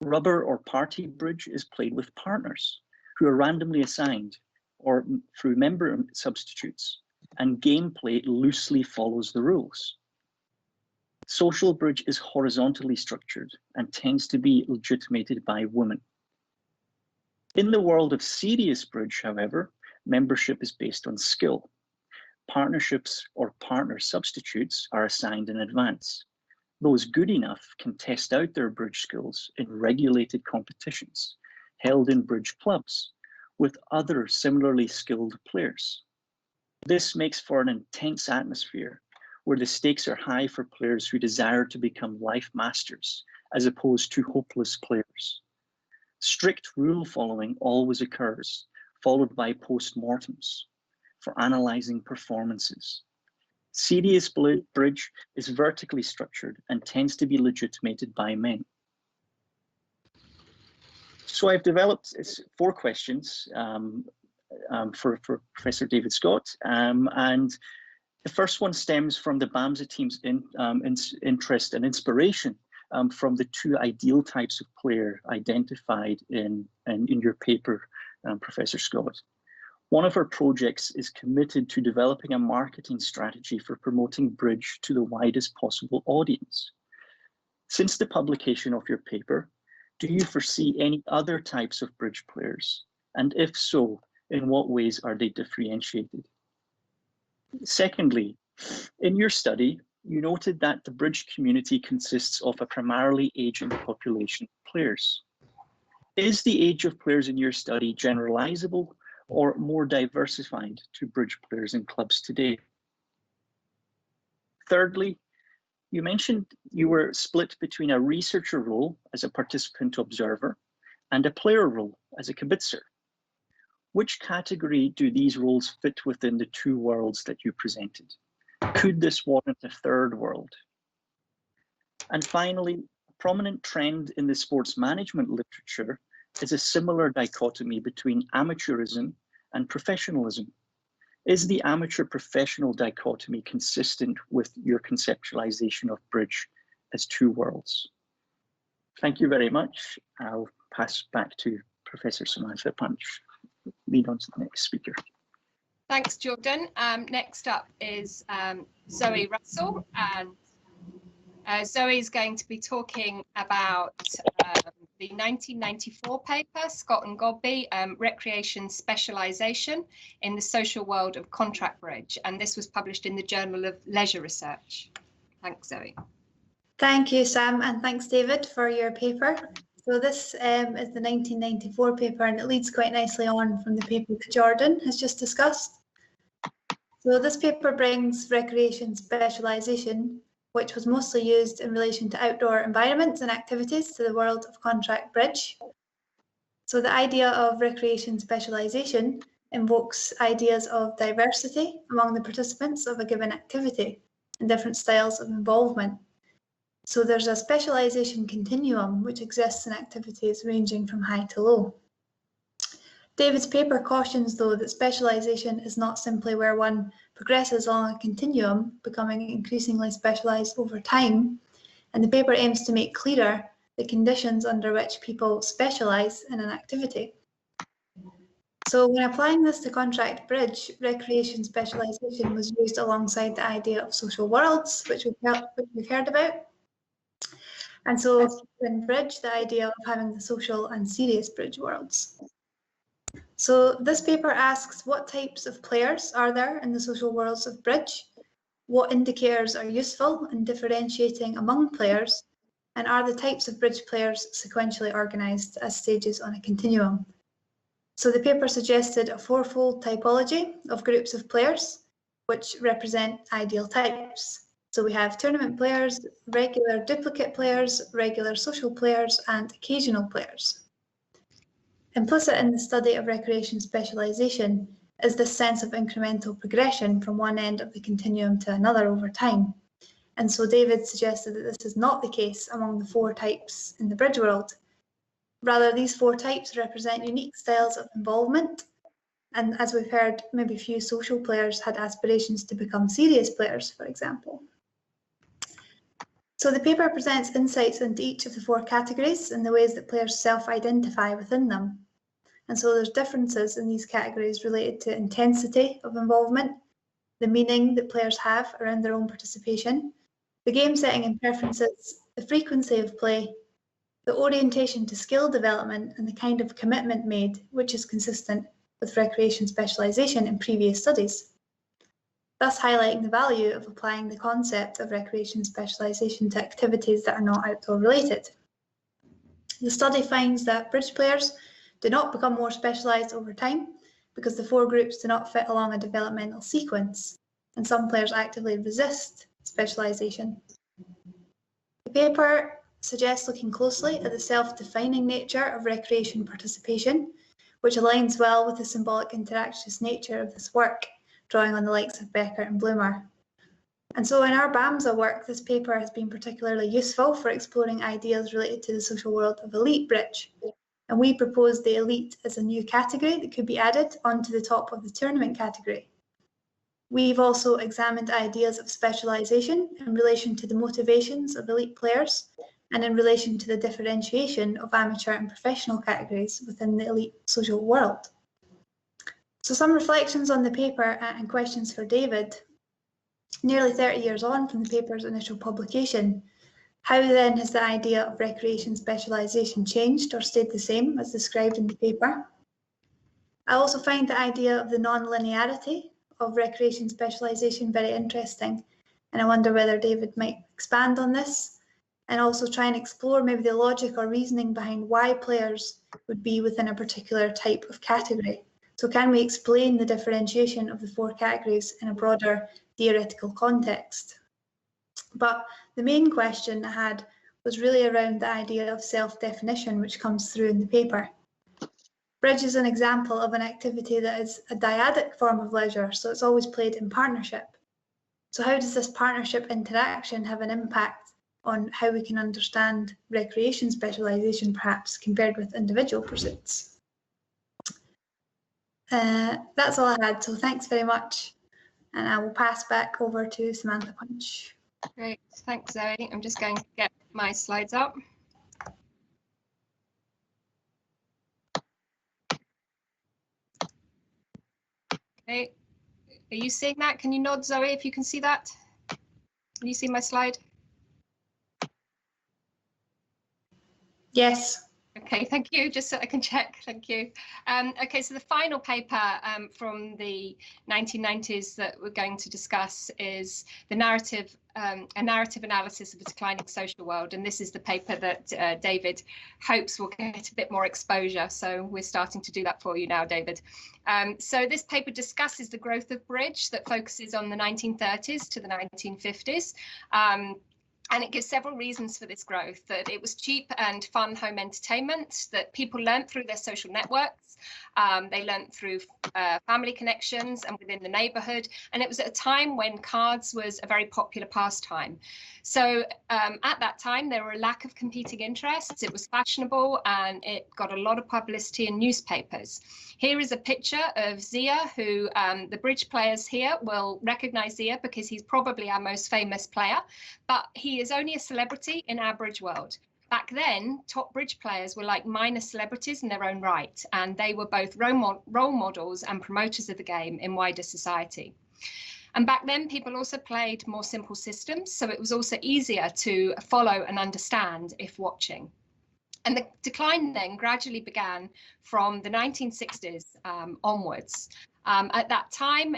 Rubber or party bridge is played with partners who are randomly assigned or through member substitutes, and gameplay loosely follows the rules. Social bridge is horizontally structured and tends to be legitimated by women. In the world of serious bridge, however, membership is based on skill. Partnerships or partner substitutes are assigned in advance. Those good enough can test out their bridge skills in regulated competitions held in bridge clubs with other similarly skilled players. This makes for an intense atmosphere where the stakes are high for players who desire to become life masters as opposed to hopeless players. Strict rule following always occurs, followed by post-mortems for analyzing performances. Serious bridge is vertically structured and tends to be legitimated by men. So I've developed 4 questions for Professor David Scott, and the first one stems from the BAMSA team's interest and inspiration from the 2 ideal types of player identified in your paper, Professor Scott. One of our projects is committed to developing a marketing strategy for promoting bridge to the widest possible audience. Since the publication of your paper, Do you foresee any other types of bridge players? And if so, in what ways are they differentiated? Secondly, in your study, you noted that the bridge community consists of a primarily aging population of players. Is the age of players in your study generalizable or more diversified to bridge players in clubs today? Thirdly, you mentioned you were split between a researcher role as a participant observer and a player role as a kibitzer. Which category do these roles fit within the two worlds that you presented? Could this warrant a third world? And finally, a prominent trend in the sports management literature is a similar dichotomy between amateurism and professionalism. Is the amateur-professional dichotomy consistent with your conceptualization of bridge as two worlds? Thank you very much. I'll pass back to Professor Samantha Punch. Lead on to the next speaker. Thanks, Jordan. Next up is Zoe Russell, and Zoe's going to be talking about the 1994 paper, Scott and Godby, Recreation Specialisation in the Social World of Contract Bridge, and this was published in the Journal of Leisure Research. Thanks, Zoe. Thank you, Sam, and thanks, David, for your paper. So this is the 1994 paper, and it leads quite nicely on from the paper that Jordan has just discussed. So this paper brings recreation specialisation, which was mostly used in relation to outdoor environments and activities, to the world of contract bridge. So the idea of recreation specialisation invokes ideas of diversity among the participants of a given activity and different styles of involvement. So there's a specialisation continuum which exists in activities ranging from high to low. David's paper cautions, though, that specialisation is not simply where one progresses along a continuum, becoming increasingly specialised over time, and the paper aims to make clearer the conditions under which people specialise in an activity. So when applying this to contract bridge, recreation specialisation was used alongside the idea of social worlds, which we've heard about. And so in bridge, the idea of having the social and serious bridge worlds. So this paper asks, what types of players are there in the social worlds of bridge? What indicators are useful in differentiating among players? And are the types of bridge players sequentially organised as stages on a continuum? So the paper suggested a fourfold typology of groups of players, which represent ideal types. So we have tournament players, regular duplicate players, regular social players, and occasional players. Implicit in the study of recreation specialisation is this sense of incremental progression from one end of the continuum to another over time. And so David suggested that this is not the case among the four types in the bridge world. Rather, these four types represent unique styles of involvement. And as we've heard, maybe few social players had aspirations to become serious players, for example. So the paper presents insights into each of the four categories and the ways that players self-identify within them. And so there's differences in these categories related to intensity of involvement, the meaning that players have around their own participation, the game setting and preferences, the frequency of play, the orientation to skill development, and the kind of commitment made, which is consistent with recreation specialisation in previous studies, thus highlighting the value of applying the concept of recreation specialisation to activities that are not outdoor related. The study finds that bridge players do not become more specialised over time because the four groups do not fit along a developmental sequence, and some players actively resist specialisation. The paper suggests looking closely at the self-defining nature of recreation participation, which aligns well with the symbolic interactionist nature of this work, drawing on the likes of Becker and Bloomer. And so in our BAMSA work, this paper has been particularly useful for exploring ideas related to the social world of elite bridge. And we propose the elite as a new category that could be added onto the top of the tournament category. We've also examined ideas of specialisation in relation to the motivations of elite players and in relation to the differentiation of amateur and professional categories within the elite social world. So some reflections on the paper and questions for David. Nearly 30 years on from the paper's initial publication, How then has the idea of recreation specialisation changed or stayed the same as described in the paper? I also find the idea of the non-linearity of recreation specialisation very interesting, and I wonder whether David might expand on this and also try and explore maybe the logic or reasoning behind why players would be within a particular type of category. So can we explain the differentiation of the 4 categories in a broader theoretical context? But the main question I had was really around the idea of self-definition, which comes through in the paper. Bridge is an example of an activity that is a dyadic form of leisure, so it's always played in partnership. So how does this partnership interaction have an impact on how we can understand recreation specialisation, perhaps compared with individual pursuits? That's all I had, so thanks very much. And I will pass back over to Samantha Punch. Great, thanks Zoe. I'm just going to get my slides up. Okay, are you seeing that? Can you nod, Zoe, if you can see that? Can you see my slide? Yes. Okay, thank you. Just so I can check. Thank you. Okay, so the final paper from the 1990s that we're going to discuss is the narrative, a narrative analysis of a declining social world. And this is the paper that David hopes will get a bit more exposure. So we're starting to do that for you now, David. So this paper discusses the growth of Bridge that focuses on the 1930s to the 1950s. And it gives several reasons for this growth, that it was cheap and fun home entertainment, that people learnt through their social networks, they learnt through family connections and within the neighbourhood. And it was at a time when cards was a very popular pastime. So at that time, there were a lack of competing interests. It was fashionable and it got a lot of publicity in newspapers. Here is a picture of Zia, who the Bridge players here will recognise Zia because he's probably our most famous player, but he is only a celebrity in our Bridge world. Back then, top Bridge players were like minor celebrities in their own right, and they were both role models and promoters of the game in wider society. And back then, people also played more simple systems, so it was also easier to follow and understand if watching. And the decline then gradually began from the 1960s onwards. At that time,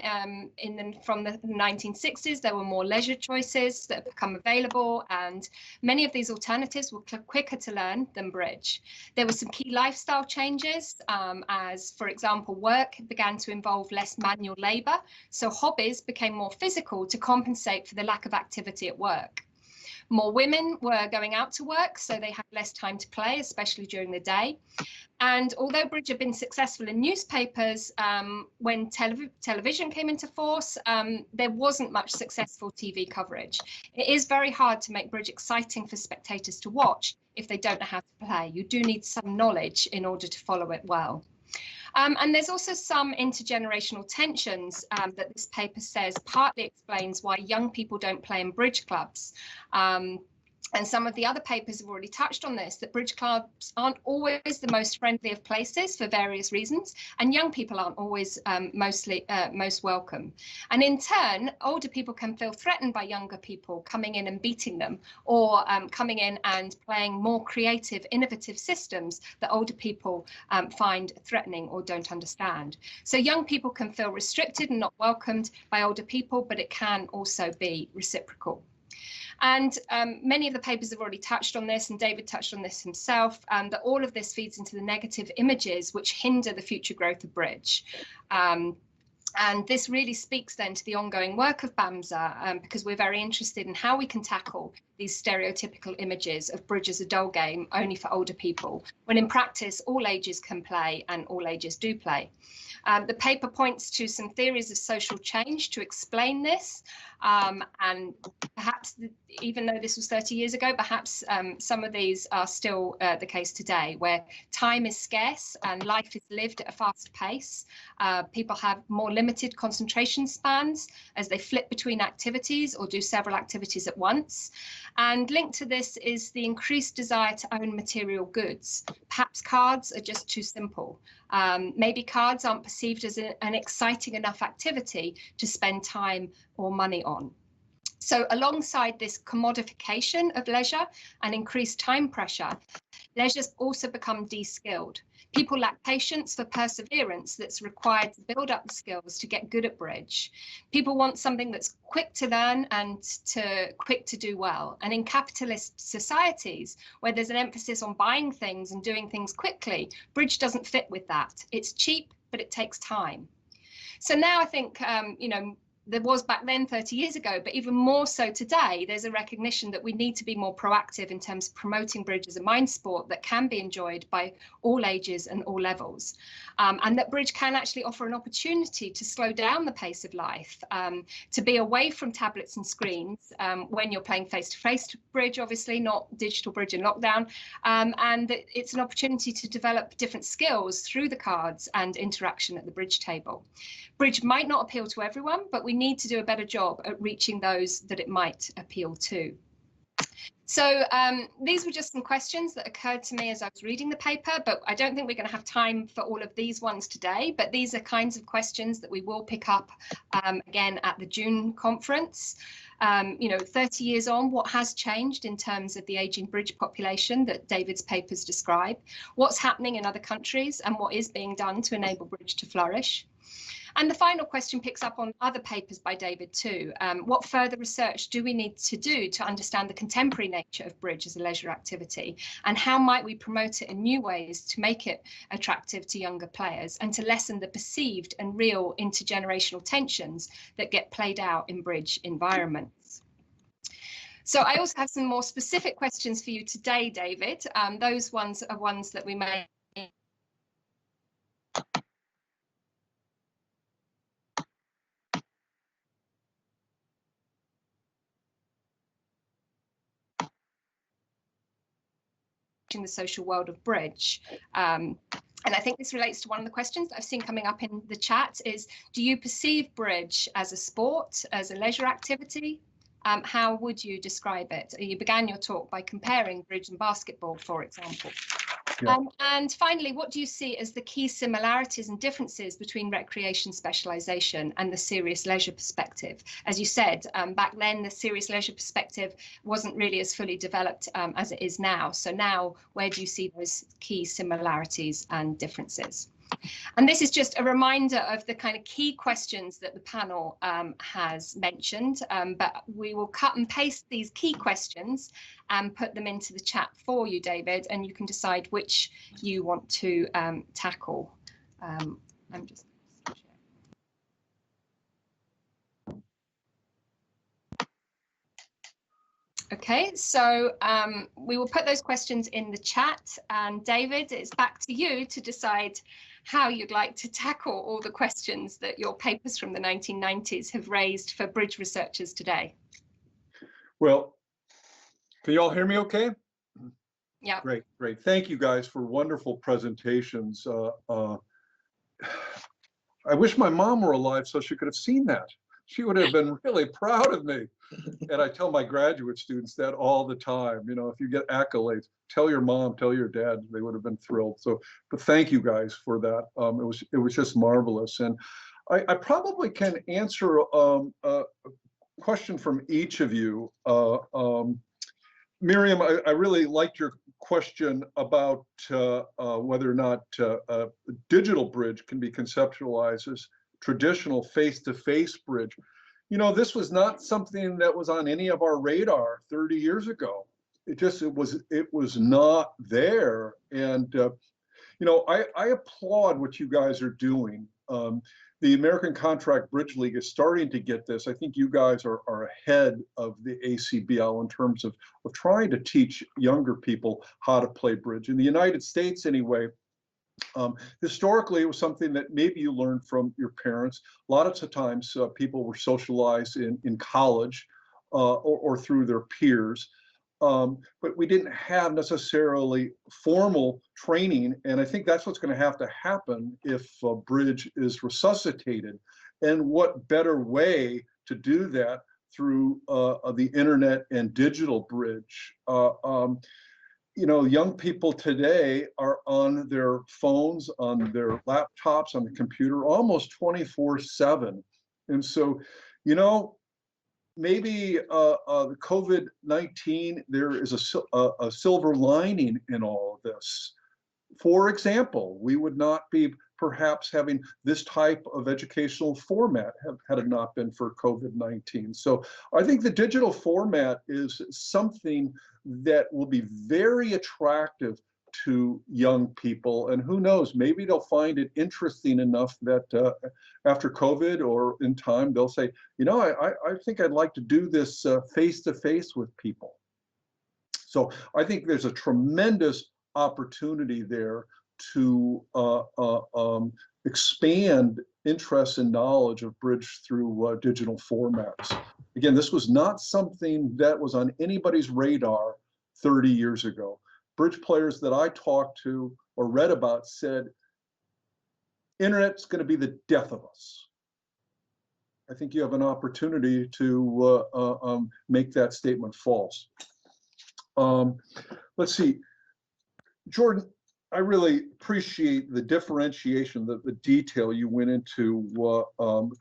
from the 1960s, there were more leisure choices that have become available, and many of these alternatives were quicker to learn than Bridge. There were some key lifestyle changes, as, for example, work began to involve less manual labour, so hobbies became more physical to compensate for the lack of activity at work. More women were going out to work, so they had less time to play, especially during the day. And although Bridge had been successful in newspapers, when television came into force, there wasn't much successful TV coverage. It is very hard to make Bridge exciting for spectators to watch if they don't know how to play. You do need some knowledge in order to follow it well. And there's also some intergenerational tensions that this paper says partly explains why young people don't play in Bridge clubs. And some of the other papers have already touched on this, that Bridge clubs aren't always the most friendly of places for various reasons, and young people aren't always most welcome. And in turn, older people can feel threatened by younger people coming in and beating them, or coming in and playing more creative, innovative systems that older people find threatening or don't understand. So young people can feel restricted and not welcomed by older people, but it can also be reciprocal. And many of the papers have already touched on this, and David touched on this himself, that all of this feeds into the negative images which hinder the future growth of Bridge. And this really speaks then to the ongoing work of BAMSA, because we're very interested in how we can tackle these stereotypical images of Bridge as a dull game only for older people, when in practice all ages can play and all ages do play. The paper points to some theories of social change to explain this, and perhaps even though this was 30 years ago, perhaps some of these are still the case today, where time is scarce and life is lived at a fast pace. People have more limited concentration spans as they flip between activities or do several activities at once. And linked to this is the increased desire to own material goods. Perhaps cards are just too simple. Maybe cards aren't perceived as an exciting enough activity to spend time or money on. So alongside this commodification of leisure and increased time pressure, leisure's also become de-skilled. People lack patience for perseverance that's required to build up the skills to get good at bridge. People want something that's quick to learn and quick to do well. And in capitalist societies, where there's an emphasis on buying things and doing things quickly, bridge doesn't fit with that. It's cheap, but it takes time. So now I think, you know, there was back then 30 years ago, but even more so today, there's a recognition that we need to be more proactive in terms of promoting bridge as a mind sport that can be enjoyed by all ages and all levels. And that bridge can actually offer an opportunity to slow down the pace of life, to be away from tablets and screens when you're playing face-to-face bridge, obviously, not digital bridge in lockdown. And it's an opportunity to develop different skills through the cards and interaction at the bridge table. Bridge might not appeal to everyone, but we need to do a better job at reaching those that it might appeal to. So these were just some questions that occurred to me as I was reading the paper, but I don't think we're going to have time for all of these ones today. But these are kinds of questions that we will pick up again at the June conference. You know, 30 years on, what has changed in terms of the ageing bridge population that David's papers describe? What's happening in other countries and what is being done to enable bridge to flourish? And the final question picks up on other papers by David too. What further research do we need to do to understand the contemporary nature of bridge as a leisure activity? And how might we promote it in new ways to make it attractive to younger players and to lessen the perceived and real intergenerational tensions that get played out in bridge environments? So I also have some more specific questions for you today, David. Those ones are ones that we may in the social world of bridge. And I think this relates to one of the questions that I've seen coming up in the chat is, do you perceive bridge as a sport, as a leisure activity? How would you describe it? You began your talk by comparing bridge and basketball, for example. Yeah. And finally, what do you see as the key similarities and differences between recreation specialisation and the serious leisure perspective? As you said, back then, the serious leisure perspective wasn't really as fully developed as it is now. So now, where do you see those key similarities and differences? And this is just a reminder of the kind of key questions that the panel has mentioned, but we will cut and paste these key questions and put them into the chat for you, David, and you can decide which you want to tackle. I'm just Okay, so we will put those questions in the chat, and David, it's back to you to decide how you'd like to tackle all the questions that your papers from the 1990s have raised for bridge researchers today. Well, can you all hear me okay? Yeah. Great, great. Thank you guys for wonderful presentations. I wish my mom were alive so she could have seen that. She would have been really proud of me. And I tell my graduate students that all the time. You know, if you get accolades, tell your mom, tell your dad, they would have been thrilled. So, but thank you guys for that. It was just marvelous. And I probably can answer a question from each of you. Miriam, I really liked your question about whether or not digital bridge can be conceptualized as traditional face-to-face bridge. You know, this was not something that was on any of our radar 30 years ago. It was not there. And, you know, I applaud what you guys are doing. The American Contract Bridge League is starting to get this. I think you guys are ahead of the ACBL in terms of trying to teach younger people how to play bridge. In the United States, anyway, historically, it was something that maybe you learned from your parents. A lot of the times, people were socialized in college or through their peers. But we didn't have necessarily formal training. And I think that's what's going to have to happen if bridge is resuscitated. And what better way to do that through the internet and digital bridge? You know, young people today are on their phones, on their laptops, on the computer, almost 24/7. And so, you know, maybe the COVID-19, there is a silver lining in all of this. For example, we would not be perhaps having this type of educational format had it not been for COVID-19. So I think the digital format is something that will be very attractive to young people, and who knows, maybe they'll find it interesting enough that after COVID or in time, they'll say, you know, I think I'd like to do this face-to-face with people. So I think there's a tremendous opportunity there to expand interest and knowledge of bridge through digital formats. Again, this was not something that was on anybody's radar 30 years ago. Bridge players that I talked to or read about said, internet's going to be the death of us. I think you have an opportunity to make that statement false. Let's see, Jordan, I really appreciate the differentiation, the detail you went into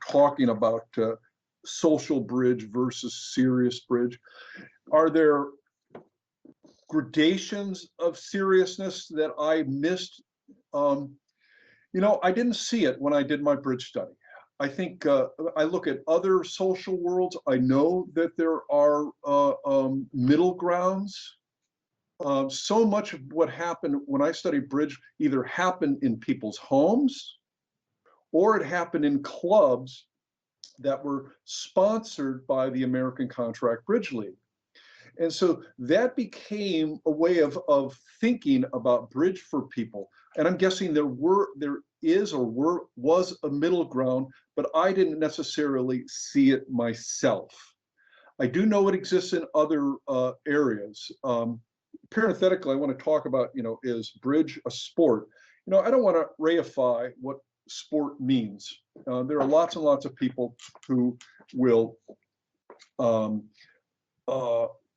talking about social bridge versus serious bridge. Are there gradations of seriousness that I missed? You know, I didn't see it when I did my bridge study. I think I look at other social worlds. I know that there are middle grounds. So much of what happened when I studied bridge either happened in people's homes or it happened in clubs that were sponsored by the American Contract Bridge League. And so that became a way of thinking about bridge for people. And I'm guessing there was a middle ground, but I didn't necessarily see it myself. I do know it exists in other areas. Parenthetically, I want to talk about, you know, is bridge a sport? You know, I don't want to reify what sport means. There are lots and lots of people who will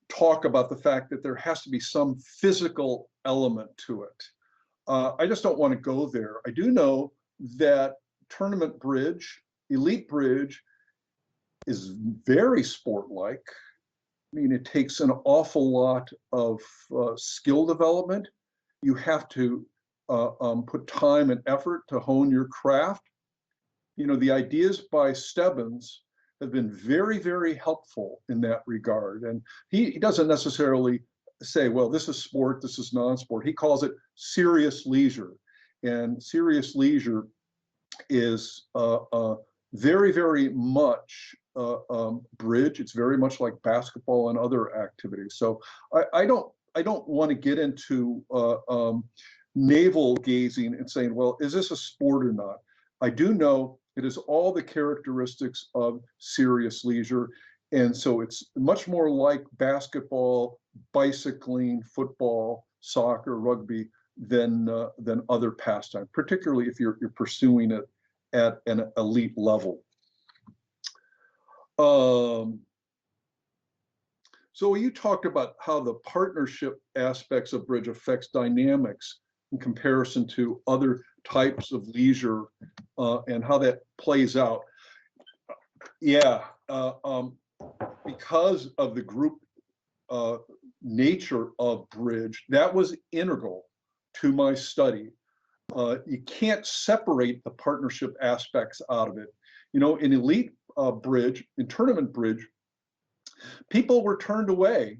talk about the fact that there has to be some physical element to it. I just don't want to go there. I do know that tournament bridge, elite bridge, is very sport-like. I mean, it takes an awful lot of skill development. You have to put time and effort to hone your craft. You know, the ideas by Stebbins have been very, very helpful in that regard. And he doesn't necessarily say, well, this is sport, this is non-sport. He calls it serious leisure. And serious leisure is very, very much bridge. It's very much like basketball and other activities. So I don't want to get into navel gazing and saying, well, is this a sport or not? I do know it is all the characteristics of serious leisure. And so it's much more like basketball, bicycling, football, soccer, rugby than other pastime, particularly if you're pursuing it at an elite level. So you talked about how the partnership aspects of bridge affects dynamics in comparison to other types of leisure and how that plays out. Yeah, because of the group nature of bridge, that was integral to my study. You can't separate the partnership aspects out of it. You know, in elite bridge, in tournament bridge, people were turned away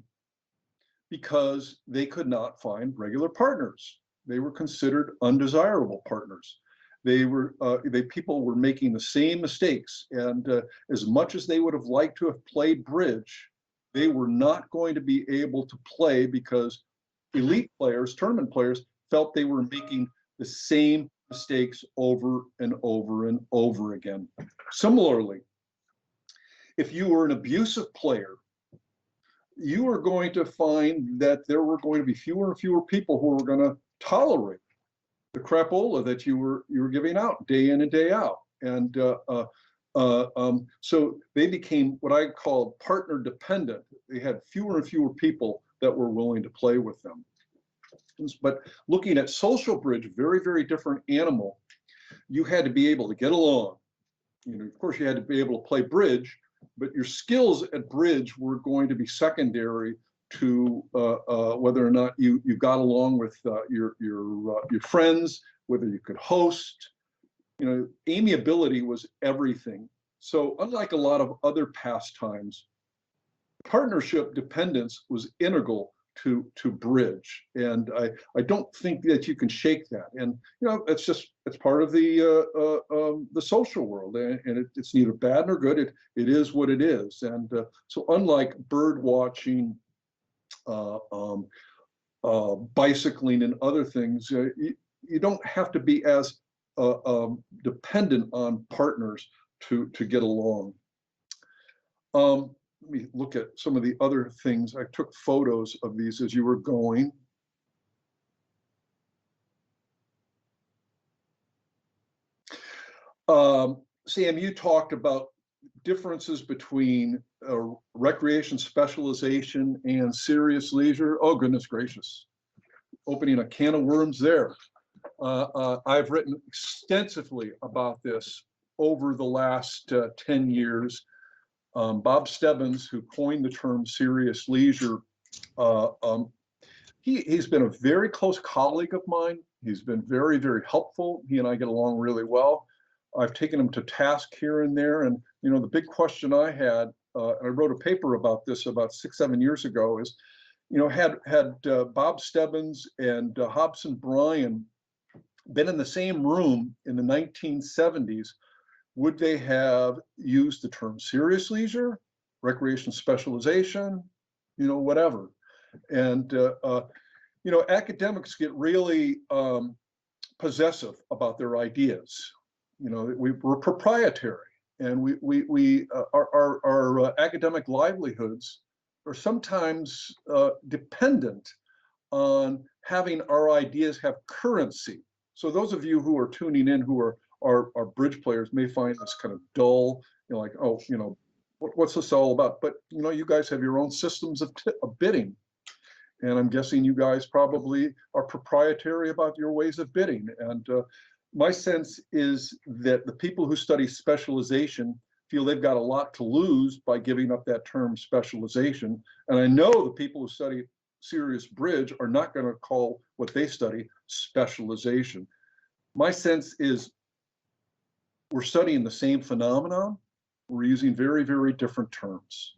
because they could not find regular partners. They were considered undesirable partners. People were making the same mistakes, and as much as they would have liked to have played bridge, they were not going to be able to play because elite players, tournament players, felt they were making the same mistakes over and over and over again. Similarly, if you were an abusive player, you were going to find that there were going to be fewer and fewer people who were going to tolerate the crapola that you were giving out day in and day out. And so they became what I call partner dependent. They had fewer and fewer people that were willing to play with them. But looking at social bridge, very, very different animal. You had to be able to get along. You know, of course, you had to be able to play bridge, but your skills at bridge were going to be secondary to whether or not you got along with your friends, whether you could host. You know, amiability was everything. So unlike a lot of other pastimes, partnership dependence was integral to bridge, and I don't think that you can shake that. And you know, it's part of the social world, and it's neither bad nor good. It is what it is. And so unlike bird watching, bicycling, and other things, you don't have to be as dependent on partners to get along. Let me look at some of the other things. I took photos of these as you were going. Sam, you talked about differences between recreation specialization and serious leisure. Oh, goodness gracious. Opening a can of worms there. I've written extensively about this over the last 10 years. Bob Stebbins, who coined the term serious leisure, he's been a very close colleague of mine. He's been very, very helpful. He and I get along really well. I've taken him to task here and there. And, you know, the big question I had, and I wrote a paper about this about 6-7 years ago, is, you know, had Bob Stebbins and Hobson Bryan been in the same room in the 1970s, would they have used the term serious leisure, recreation specialization, you know, whatever? And, you know, academics get really possessive about their ideas. You know, we're proprietary, and our academic livelihoods are sometimes dependent on having our ideas have currency. So those of you who are tuning in who are bridge players may find this kind of dull, you know, like, oh, you know, what's this all about? But, you know, you guys have your own systems of bidding. And I'm guessing you guys probably are proprietary about your ways of bidding. And my sense is that the people who study specialization feel they've got a lot to lose by giving up that term specialization. And I know the people who study serious bridge are not going to call what they study specialization. My sense is we're studying the same phenomenon. We're using very, very different terms.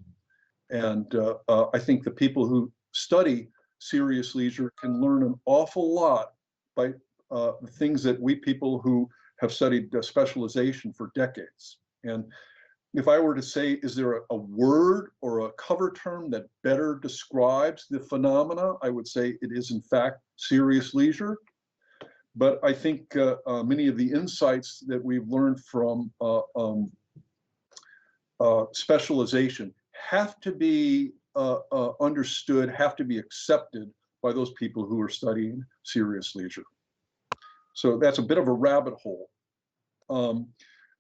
And I think the people who study serious leisure can learn an awful lot by the things that we people who have studied specialization for decades. And if I were to say, is there a word or a cover term that better describes the phenomena, I would say it is in fact serious leisure. But I think many of the insights that we've learned from specialization have to be understood, have to be accepted by those people who are studying serious leisure. So that's a bit of a rabbit hole.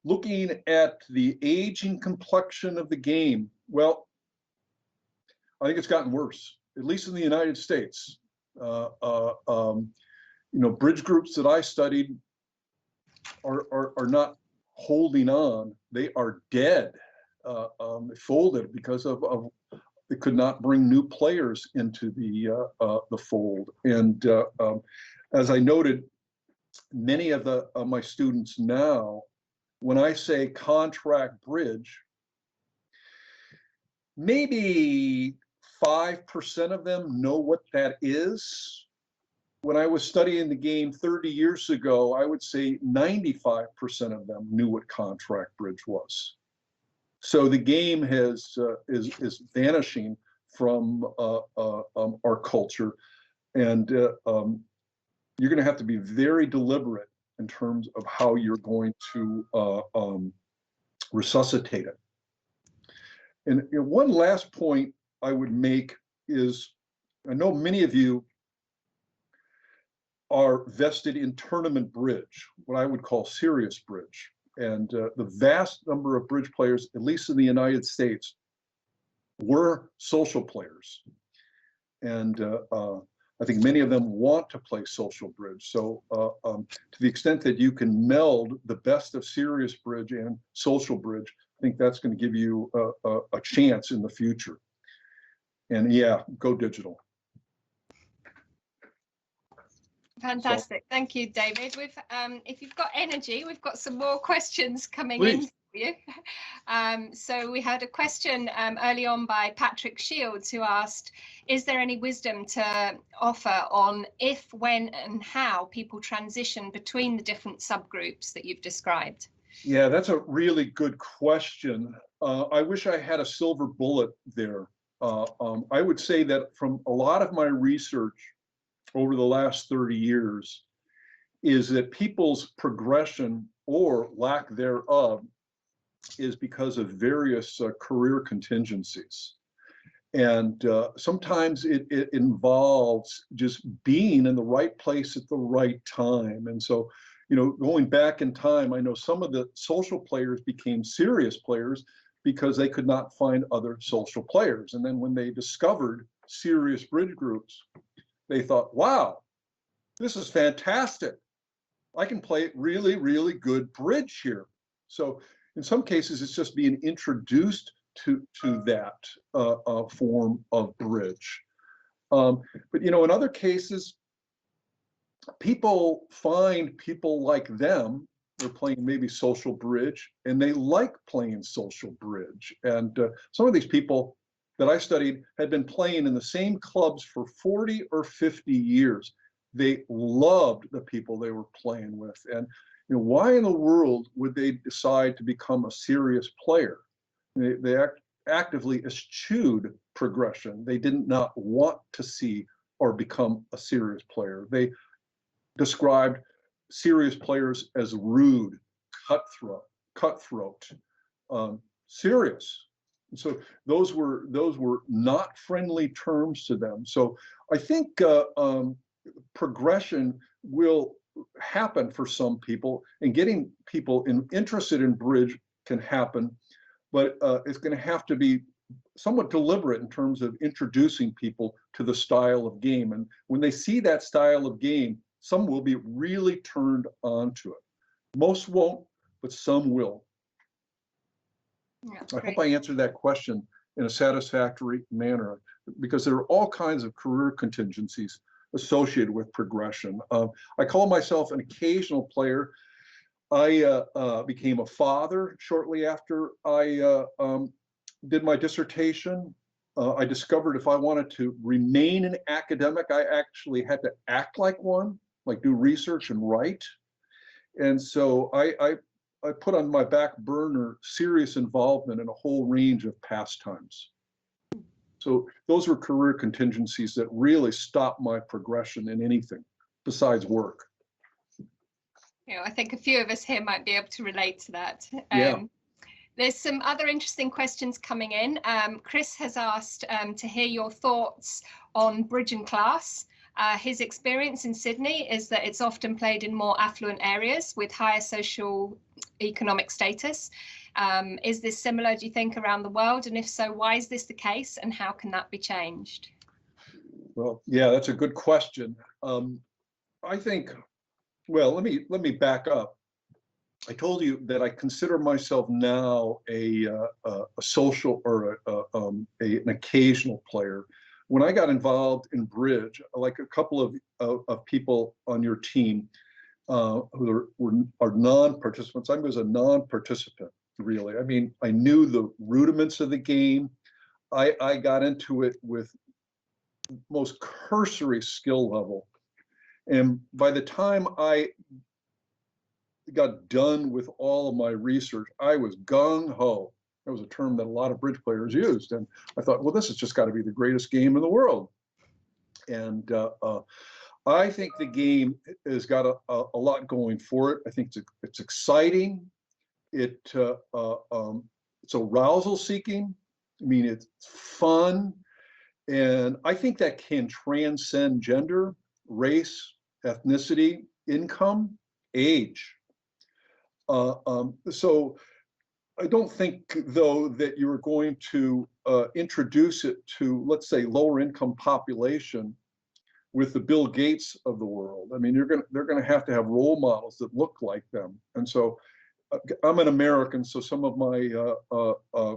Looking at the aging complexion of the game, well, I think it's gotten worse, at least in the United States. You know, bridge groups that I studied are not holding on; they are dead. They folded because of they could not bring new players into the fold. And as I noted, many of my students now, when I say contract bridge, maybe 5% of them know what that is. When I was studying the game 30 years ago, I would say 95% of them knew what contract bridge was. So the game is vanishing from our culture, and you're going to have to be very deliberate in terms of how you're going to resuscitate it. And one last point I would make is, I know many of you are vested in tournament bridge, what I would call serious bridge. And the vast number of bridge players, at least in the United States, were social players. And I think many of them want to play social bridge. So to the extent that you can meld the best of serious bridge and social bridge, think that's going to give you a chance in the future. And yeah, go digital. Fantastic. Thank you, David. We've, if you've got energy, we've got some more questions coming Please. in for you. So we had a question early on by Patrick Shields, who asked, is there any wisdom to offer on if, when and how people transition between the different subgroups that you've described? Yeah, that's a really good question. I wish I had a silver bullet there. I would say that from a lot of my research over the last 30 years is that people's progression or lack thereof is because of various career contingencies. And sometimes it involves just being in the right place at the right time. And so, you know, going back in time, I know some of the social players became serious players because they could not find other social players. And then when they discovered serious bridge groups, they thought, wow, this is fantastic. I can play really, really good bridge here. So in some cases, it's just being introduced to that form of bridge. But, you know, in other cases, people find people like them, they're playing maybe social bridge, and they like playing social bridge. And some of these people that I studied had been playing in the same clubs for 40 or 50 years. They loved the people they were playing with. And you know, why in the world would they decide to become a serious player? They actively eschewed progression. They did not want to see or become a serious player. They described serious players as rude, cutthroat, serious. So those were not friendly terms to them. So I think progression will happen for some people, and getting people interested in bridge can happen, but it's going to have to be somewhat deliberate in terms of introducing people to the style of game. And when they see that style of game, some will be really turned on to it. Most won't, but some will. Yeah, I hope I answered that question in a satisfactory manner, because there are all kinds of career contingencies associated with progression. I call myself an occasional player. I became a father shortly after I did my dissertation. I discovered if I wanted to remain an academic, I actually had to act like one, like do research and write. And so I put on my back burner serious involvement in a whole range of pastimes. So those were career contingencies that really stopped my progression in anything besides work. You know, I think a few of us here might be able to relate to that. Yeah. There's some other interesting questions coming in. Chris has asked to hear your thoughts on bridge and class. His experience in Sydney is that it's often played in more affluent areas with higher social economic status. Is this similar, do you think, around the world? And if so, why is this the case, and how can that be changed? Well, yeah, that's a good question. I think, well, let me back up. I told you that I consider myself now a social or an occasional player. When I got involved in bridge, like a couple of people on your team who are non-participants, I was a non-participant, really. I mean, I knew the rudiments of the game. I got into it with most cursory skill level. And by the time I got done with all of my research, I was gung-ho. That was a term that a lot of bridge players used. And I thought, well, this has just got to be the greatest game in the world. And I think the game has got a lot going for it. I think it's exciting. It's arousal seeking. I mean, it's fun. And I think that can transcend gender, race, ethnicity, income, age. So I don't think, though, that you're going to introduce it to, let's say, lower income population with the Bill Gates of the world. I mean, they're going to have role models that look like them. And so I'm an American, so some of my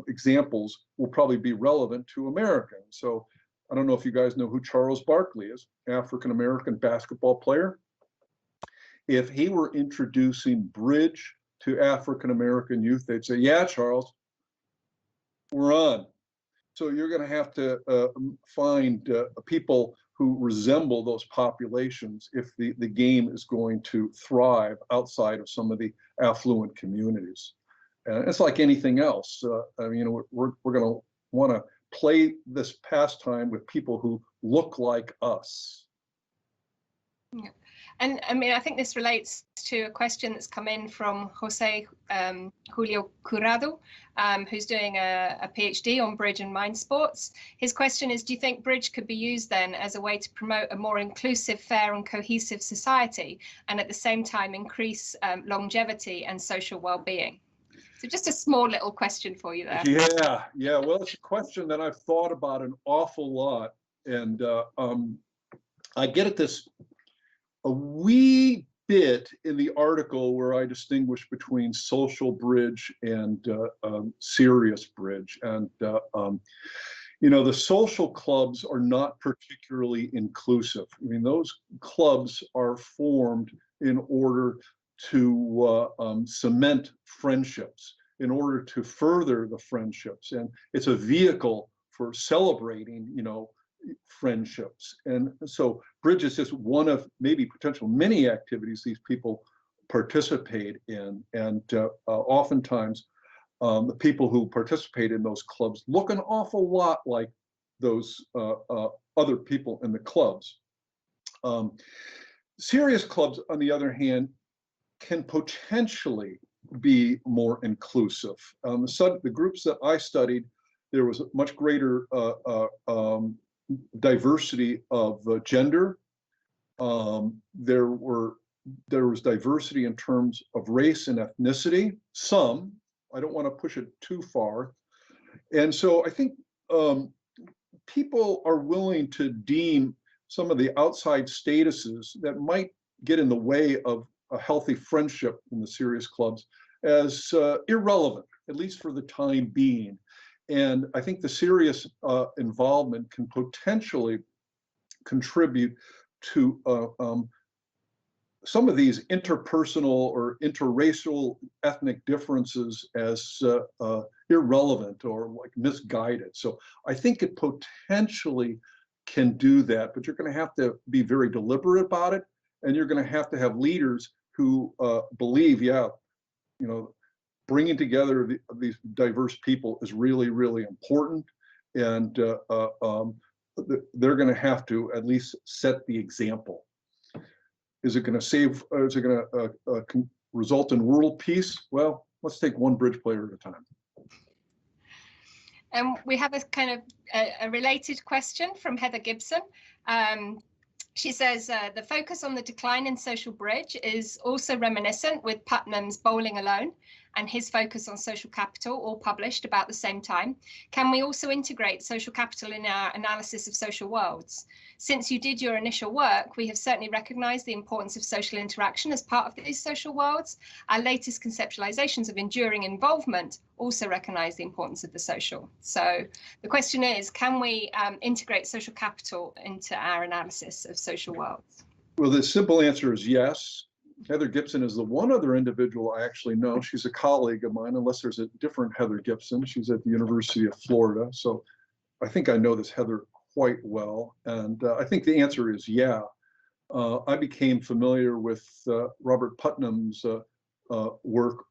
examples will probably be relevant to Americans. So I don't know if you guys know who Charles Barkley is, African-American basketball player. If he were introducing bridge to African-American youth, they'd say, yeah, Charles, we're on. So you're going to have to find people who resemble those populations if the game is going to thrive outside of some of the affluent communities. And it's like anything else. We're going to want to play this pastime with people who look like us. Yeah. And I mean, I think this relates to a question that's come in from Jose Julio Curado, who's doing a PhD on bridge and mind sports. His question is, do you think bridge could be used then as a way to promote a more inclusive, fair and cohesive society, and at the same time increase longevity and social well-being? So just a small little question for you there. Yeah. Well, it's a question that I've thought about an awful lot. And I get at this a wee bit in the article where I distinguish between social bridge and serious bridge. And, the social clubs are not particularly inclusive. I mean, those clubs are formed in order to cement friendships, in order to further the friendships. And it's a vehicle for celebrating, friendships. And so bridge is just one of maybe potential many activities these people participate in. And oftentimes the people who participate in those clubs look an awful lot like those other people in the clubs. Serious clubs, on the other hand, can potentially be more inclusive. The groups that I studied, there was a much greater diversity of gender. There was diversity in terms of race and ethnicity. Some, I don't want to push it too far. And so I think people are willing to deem some of the outside statuses that might get in the way of a healthy friendship in the serious clubs as irrelevant, at least for the time being. And I think the serious involvement can potentially contribute to some of these interpersonal or interracial ethnic differences as irrelevant or like misguided. So I think it potentially can do that, but you're going to have to be very deliberate about it. And you're going to have leaders who believe, bringing together these diverse people is really, really important. And they're going to have to at least set the example. Is it going to save, or is it going to result in world peace? Well, let's take one bridge player at a time. And we have a kind of a related question from Heather Gibson. She says, the focus on the decline in social bridge is also reminiscent with Putnam's Bowling Alone and his focus on social capital, all published about the same time. Can we also integrate social capital in our analysis of social worlds? Since you did your initial work, we have certainly recognized the importance of social interaction as part of these social worlds. Our latest conceptualizations of enduring involvement also recognize the importance of the social. So the question is, can we integrate social capital into our analysis of social worlds? Well, the simple answer is yes. Heather Gibson is the one other individual I actually know. She's a colleague of mine, unless there's a different Heather Gibson. She's at the University of Florida. So I think I know this Heather quite well. And I think the answer is yeah. I became familiar with Robert Putnam's work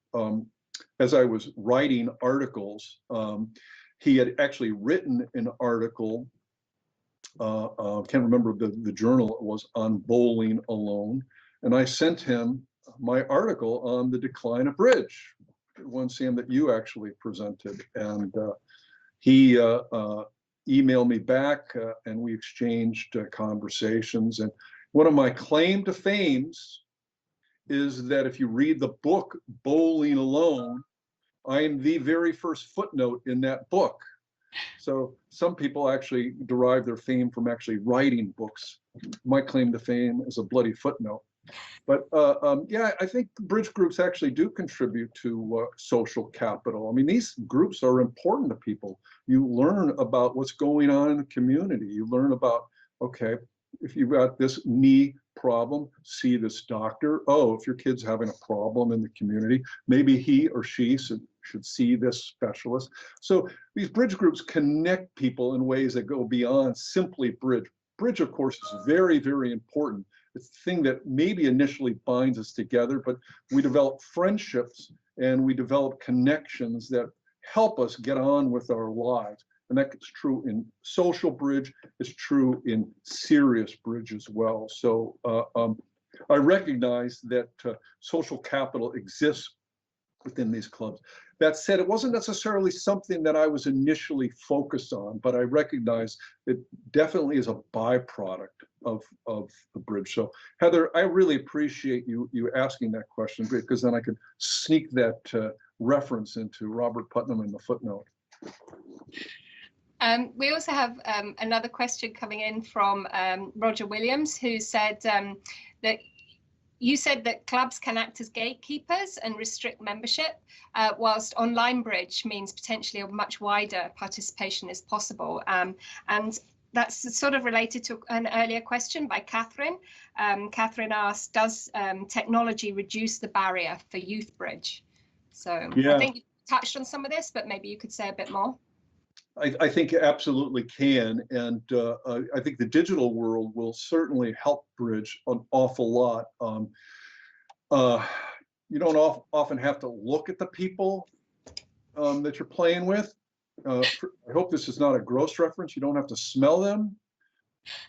as I was writing articles. He had actually written an article, can't remember the journal it was, on Bowling Alone. And I sent him my article on the decline of bridge, one, Sam, that you actually presented. And he emailed me back and we exchanged conversations. And one of my claim to fames is that if you read the book Bowling Alone, I am the very first footnote in that book. So some people actually derive their fame from actually writing books. My claim to fame is a bloody footnote. But yeah, I think bridge groups actually do contribute to social capital. I mean, these groups are important to people. You learn about what's going on in the community. You learn about, okay, if you've got this knee problem, see this doctor. Oh, if your kid's having a problem in the community, maybe he or she should see this specialist. So these bridge groups connect people in ways that go beyond simply bridge. Bridge, of course, is very, very important. It's the thing that maybe initially binds us together, but we develop friendships and we develop connections that help us get on with our lives. And that's true in social bridge, it's true in serious bridge as well. So I recognize that social capital exists within these clubs. That said, it wasn't necessarily something that I was initially focused on, but I recognize it definitely is a byproduct of the bridge. So Heather, I really appreciate you asking that question, because then I could sneak that reference into Robert Putnam in the footnote. We also have another question coming in from Roger Williams, who said that you said that clubs can act as gatekeepers and restrict membership, whilst online bridge means potentially a much wider participation is possible. And that's sort of related to an earlier question by Catherine. Catherine asked, does technology reduce the barrier for youth bridge? So yeah. I think you touched on some of this, but maybe you could say a bit more. I think it absolutely can, and I think the digital world will certainly help bridge an awful lot. You don't often have to look at the people that you're playing with. I hope this is not a gross reference. You don't have to smell them.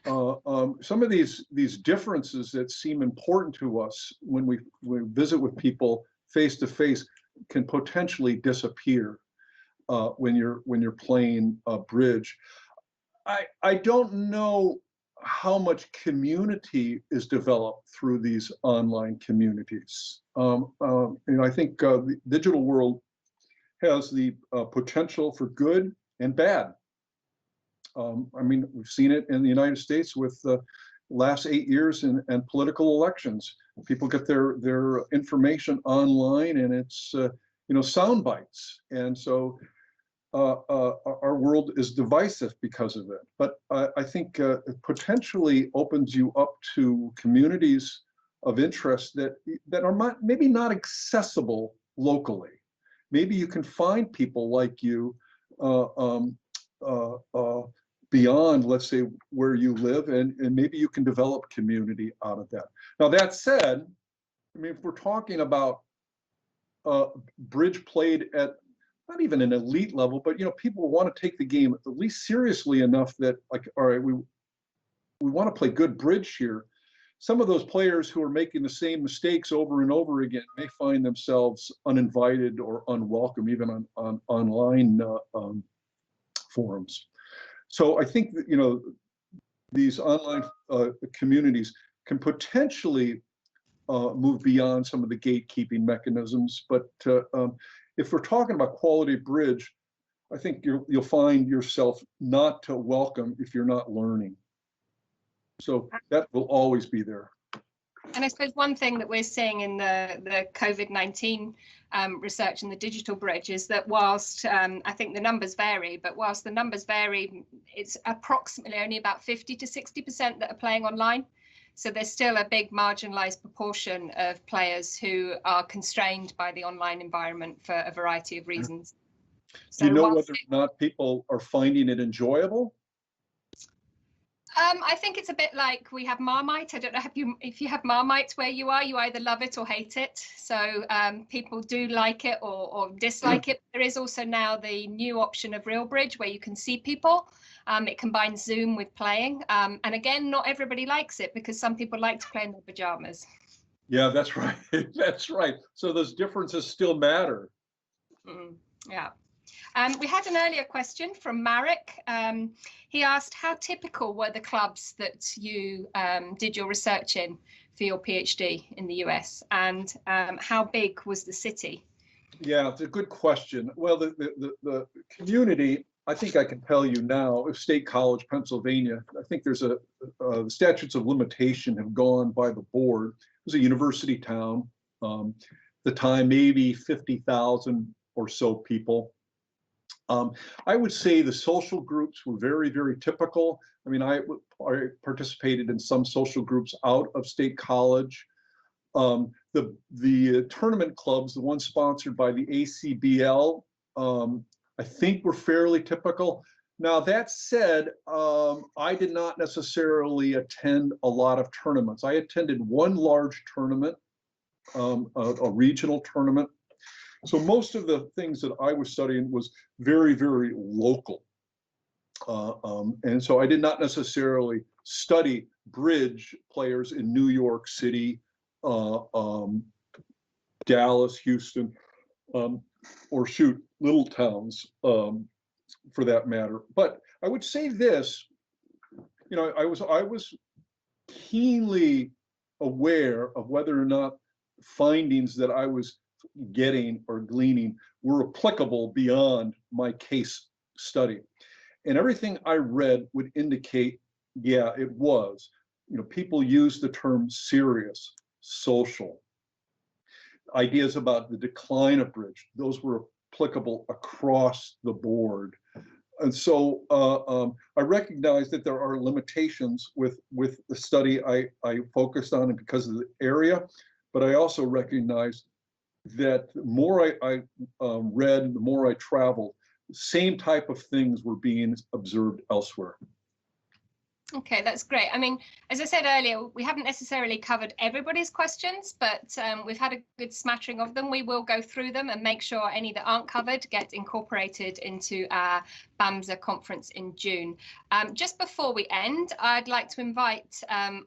Some of these differences that seem important to us when we visit with people face to face can potentially disappear when you're playing bridge. I don't know how much community is developed through these online communities. And I think the digital world has the potential for good and bad. I mean, we've seen it in the United States with the last 8 years and political elections. People get their information online, and it's sound bites, and so our world is divisive because of it. But I think it potentially opens you up to communities of interest that are maybe not accessible locally. Maybe you can find people like you beyond, let's say, where you live, and maybe you can develop community out of that. Now, that said, I mean, if we're talking about bridge played at not even an elite level, but people want to take the game at least seriously enough that, like, all right, we want to play good bridge here. Some of those players who are making the same mistakes over and over again may find themselves uninvited or unwelcome, even on online forums. So I think that these online communities can potentially move beyond some of the gatekeeping mechanisms, but if we're talking about quality bridge, I think you'll find yourself not welcome if you're not learning. So that will always be there. And I suppose one thing that we're seeing in the COVID-19 research in the digital bridge is that whilst I think the numbers vary, but whilst the numbers vary, it's approximately only about 50 to 60% that are playing online. So there's still a big marginalized proportion of players who are constrained by the online environment for a variety of reasons. So do you know whether or not people are finding it enjoyable? I think it's a bit like we have Marmite. I don't know if you have Marmite where you are, you either love it or hate it. So people do like it or dislike it. There is also now the new option of Real Bridge where you can see people. It combines Zoom with playing. And again, not everybody likes it because some people like to play in their pajamas. Yeah, that's right. That's right. So those differences still matter. Yeah. We had an earlier question from Marek. He asked, how typical were the clubs that you did your research in for your PhD in the US, and how big was the city? Yeah, it's a good question. Well, the community, I think I can tell you now, of State College, Pennsylvania, I think there's the statutes of limitation have gone by the board. was a university town. At the time, maybe 50,000 or so people. I would say the social groups were very, very typical. I mean, I participated in some social groups out of State College. The tournament clubs, the ones sponsored by the ACBL, I think were fairly typical. Now, that said, I did not necessarily attend a lot of tournaments. I attended one large tournament, a regional tournament. So most of the things that I was studying was very, very local. And so I did not necessarily study bridge players in New York City, Dallas, Houston, or shoot, little towns for that matter. But I would say this, you know, I was keenly aware of whether or not findings that I was getting or gleaning were applicable beyond my case study. And everything I read would indicate, yeah, it was. You know, people use the term serious, social. Ideas about the decline of bridge, those were applicable across the board. And so I recognize that there are limitations with the study I focused on, and because of the area, but I also recognize that the more I read, the more I traveled, the same type of things were being observed elsewhere. Okay, that's great. I mean, as I said earlier, we haven't necessarily covered everybody's questions, but we've had a good smattering of them. We will go through them and make sure any that aren't covered get incorporated into our BAMSA conference in June. Just before we end, I'd like to invite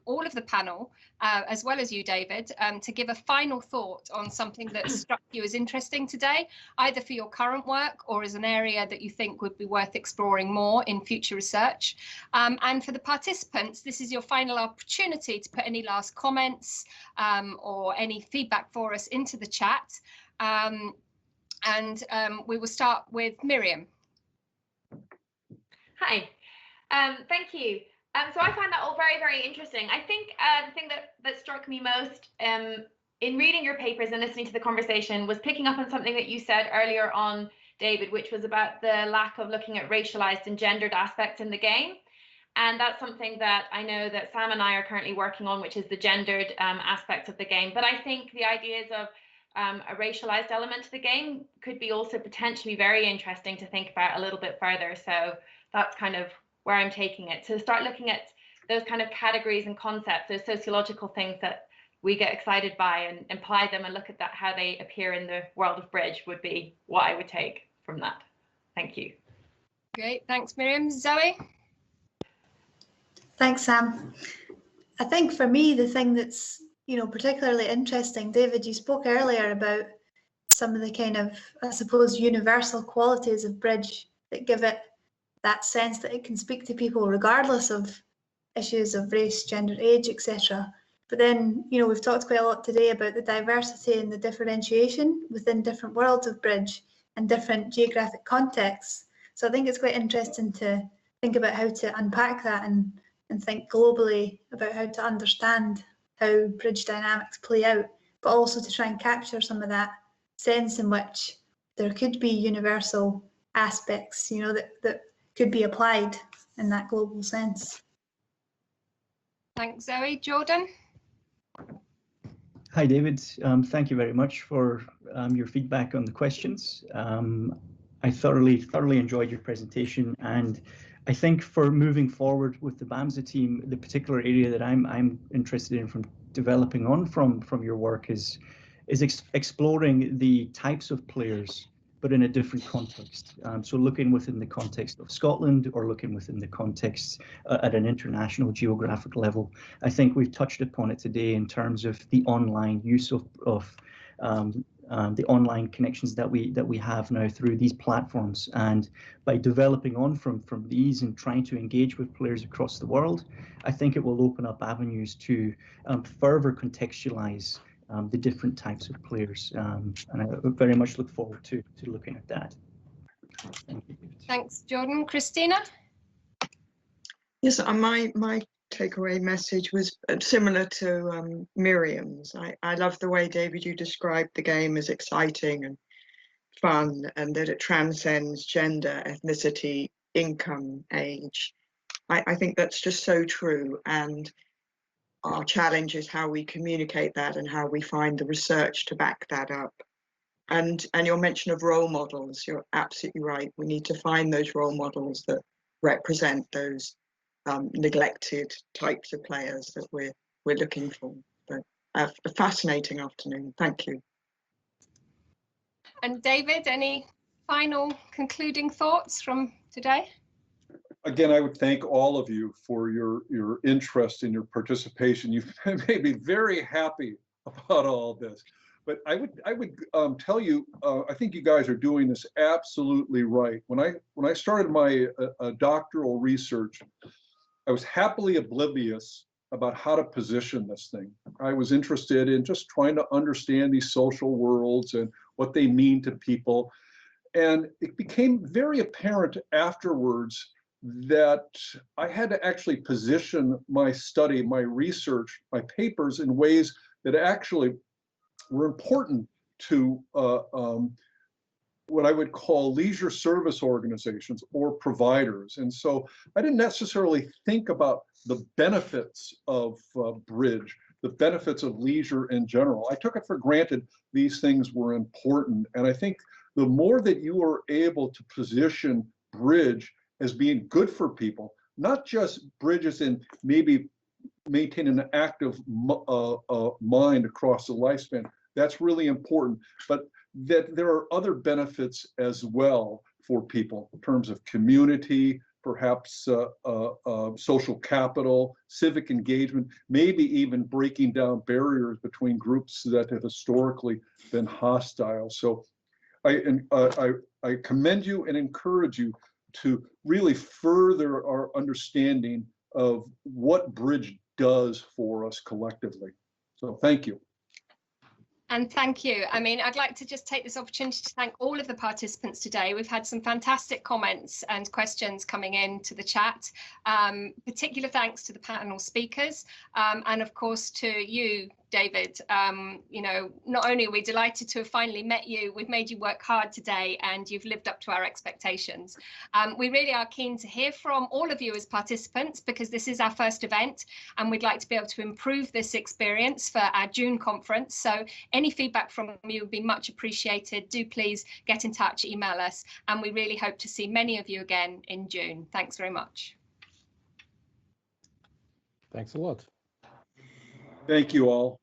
all of the panel, as well as you, David, to give a final thought on something that struck you as interesting today, either for your current work or as an area that you think would be worth exploring more in future research. And for the participants, this is your final opportunity to put any last comments or any feedback for us into the chat. We will start with Miriam. Hi, thank you. So I find that all very, very interesting. I think the thing that struck me most in reading your papers and listening to the conversation was picking up on something that you said earlier on, David, which was about the lack of looking at racialized and gendered aspects in the game. And that's something that I know that Sam and I are currently working on, which is the gendered aspects of the game. But I think the ideas of a racialized element to the game could be also potentially very interesting to think about a little bit further. So that's kind of where I'm taking it. So start looking at those kind of categories and concepts, those sociological things that we get excited by, and apply them and look at that, how they appear in the world of bridge would be what I would take from that. Thank you. Great, thanks, Miriam. Zoe? Thanks, Sam. I think for me, the thing that's, you know, particularly interesting, David, you spoke earlier about some of the kind of, I suppose, universal qualities of bridge that give it that sense that it can speak to people regardless of issues of race, gender, age, etc. But then, you know, we've talked quite a lot today about the diversity and the differentiation within different worlds of bridge and different geographic contexts. So I think it's quite interesting to think about how to unpack that and think globally about how to understand how bridge dynamics play out, but also to try and capture some of that sense in which there could be universal aspects, you know, that could be applied in that global sense. Thanks, Zoe. Jordan? Hi, David. Thank you very much for your feedback on the questions. I thoroughly enjoyed your presentation, and I think for moving forward with the BAMSA team, the particular area that I'm interested in from developing on from your work is exploring the types of players, but in a different context. So looking within the context of Scotland, or looking within the context at an international geographic level. I think we've touched upon it today in terms of the online use of the online connections that we have now through these platforms, and by developing on from these and trying to engage with players across the world, I think it will open up avenues to further contextualize the different types of players, and I very much look forward to looking at that. Thank you, David. Thanks, Jordan. Christina? Yes, my takeaway message was similar to Miriam's. I love the way, David, you described the game as exciting and fun, and that it transcends gender, ethnicity, income, age. I think that's just so true, and our challenge is how we communicate that and how we find the research to back that up. And your mention of role models, you're absolutely right. We need to find those role models that represent those neglected types of players that we're looking for. But a fascinating afternoon. Thank you. And David, any final concluding thoughts from today? Again, I would thank all of you for your interest and your participation. You've made me very happy about all this. But I would tell you, I think you guys are doing this absolutely right. When I started my doctoral research, I was happily oblivious about how to position this thing. I was interested in just trying to understand these social worlds and what they mean to people. And it became very apparent afterwards that I had to actually position my study, my research, my papers in ways that actually were important to what I would call leisure service organizations or providers. And so I didn't necessarily think about the benefits of bridge, the benefits of leisure in general. I took it for granted these things were important. And I think the more that you are able to position bridge as being good for people, not just bridges in maybe maintain an active mind across the lifespan, that's really important, but that there are other benefits as well for people in terms of community, perhaps social capital, civic engagement, maybe even breaking down barriers between groups that have historically been hostile. So I commend you and encourage you to really further our understanding of what bridge does for us collectively. So thank you. And thank you. I mean, I'd like to just take this opportunity to thank all of the participants today. We've had some fantastic comments and questions coming in to the chat. Particular thanks to the panel speakers, and of course to you, David. You know, not only are we delighted to have finally met you, we've made you work hard today and you've lived up to our expectations. We really are keen to hear from all of you as participants, because this is our first event and we'd like to be able to improve this experience for our June conference. So any feedback from you would be much appreciated. Do please get in touch, email us, and we really hope to see many of you again in June. Thanks very much. Thanks a lot. Thank you all.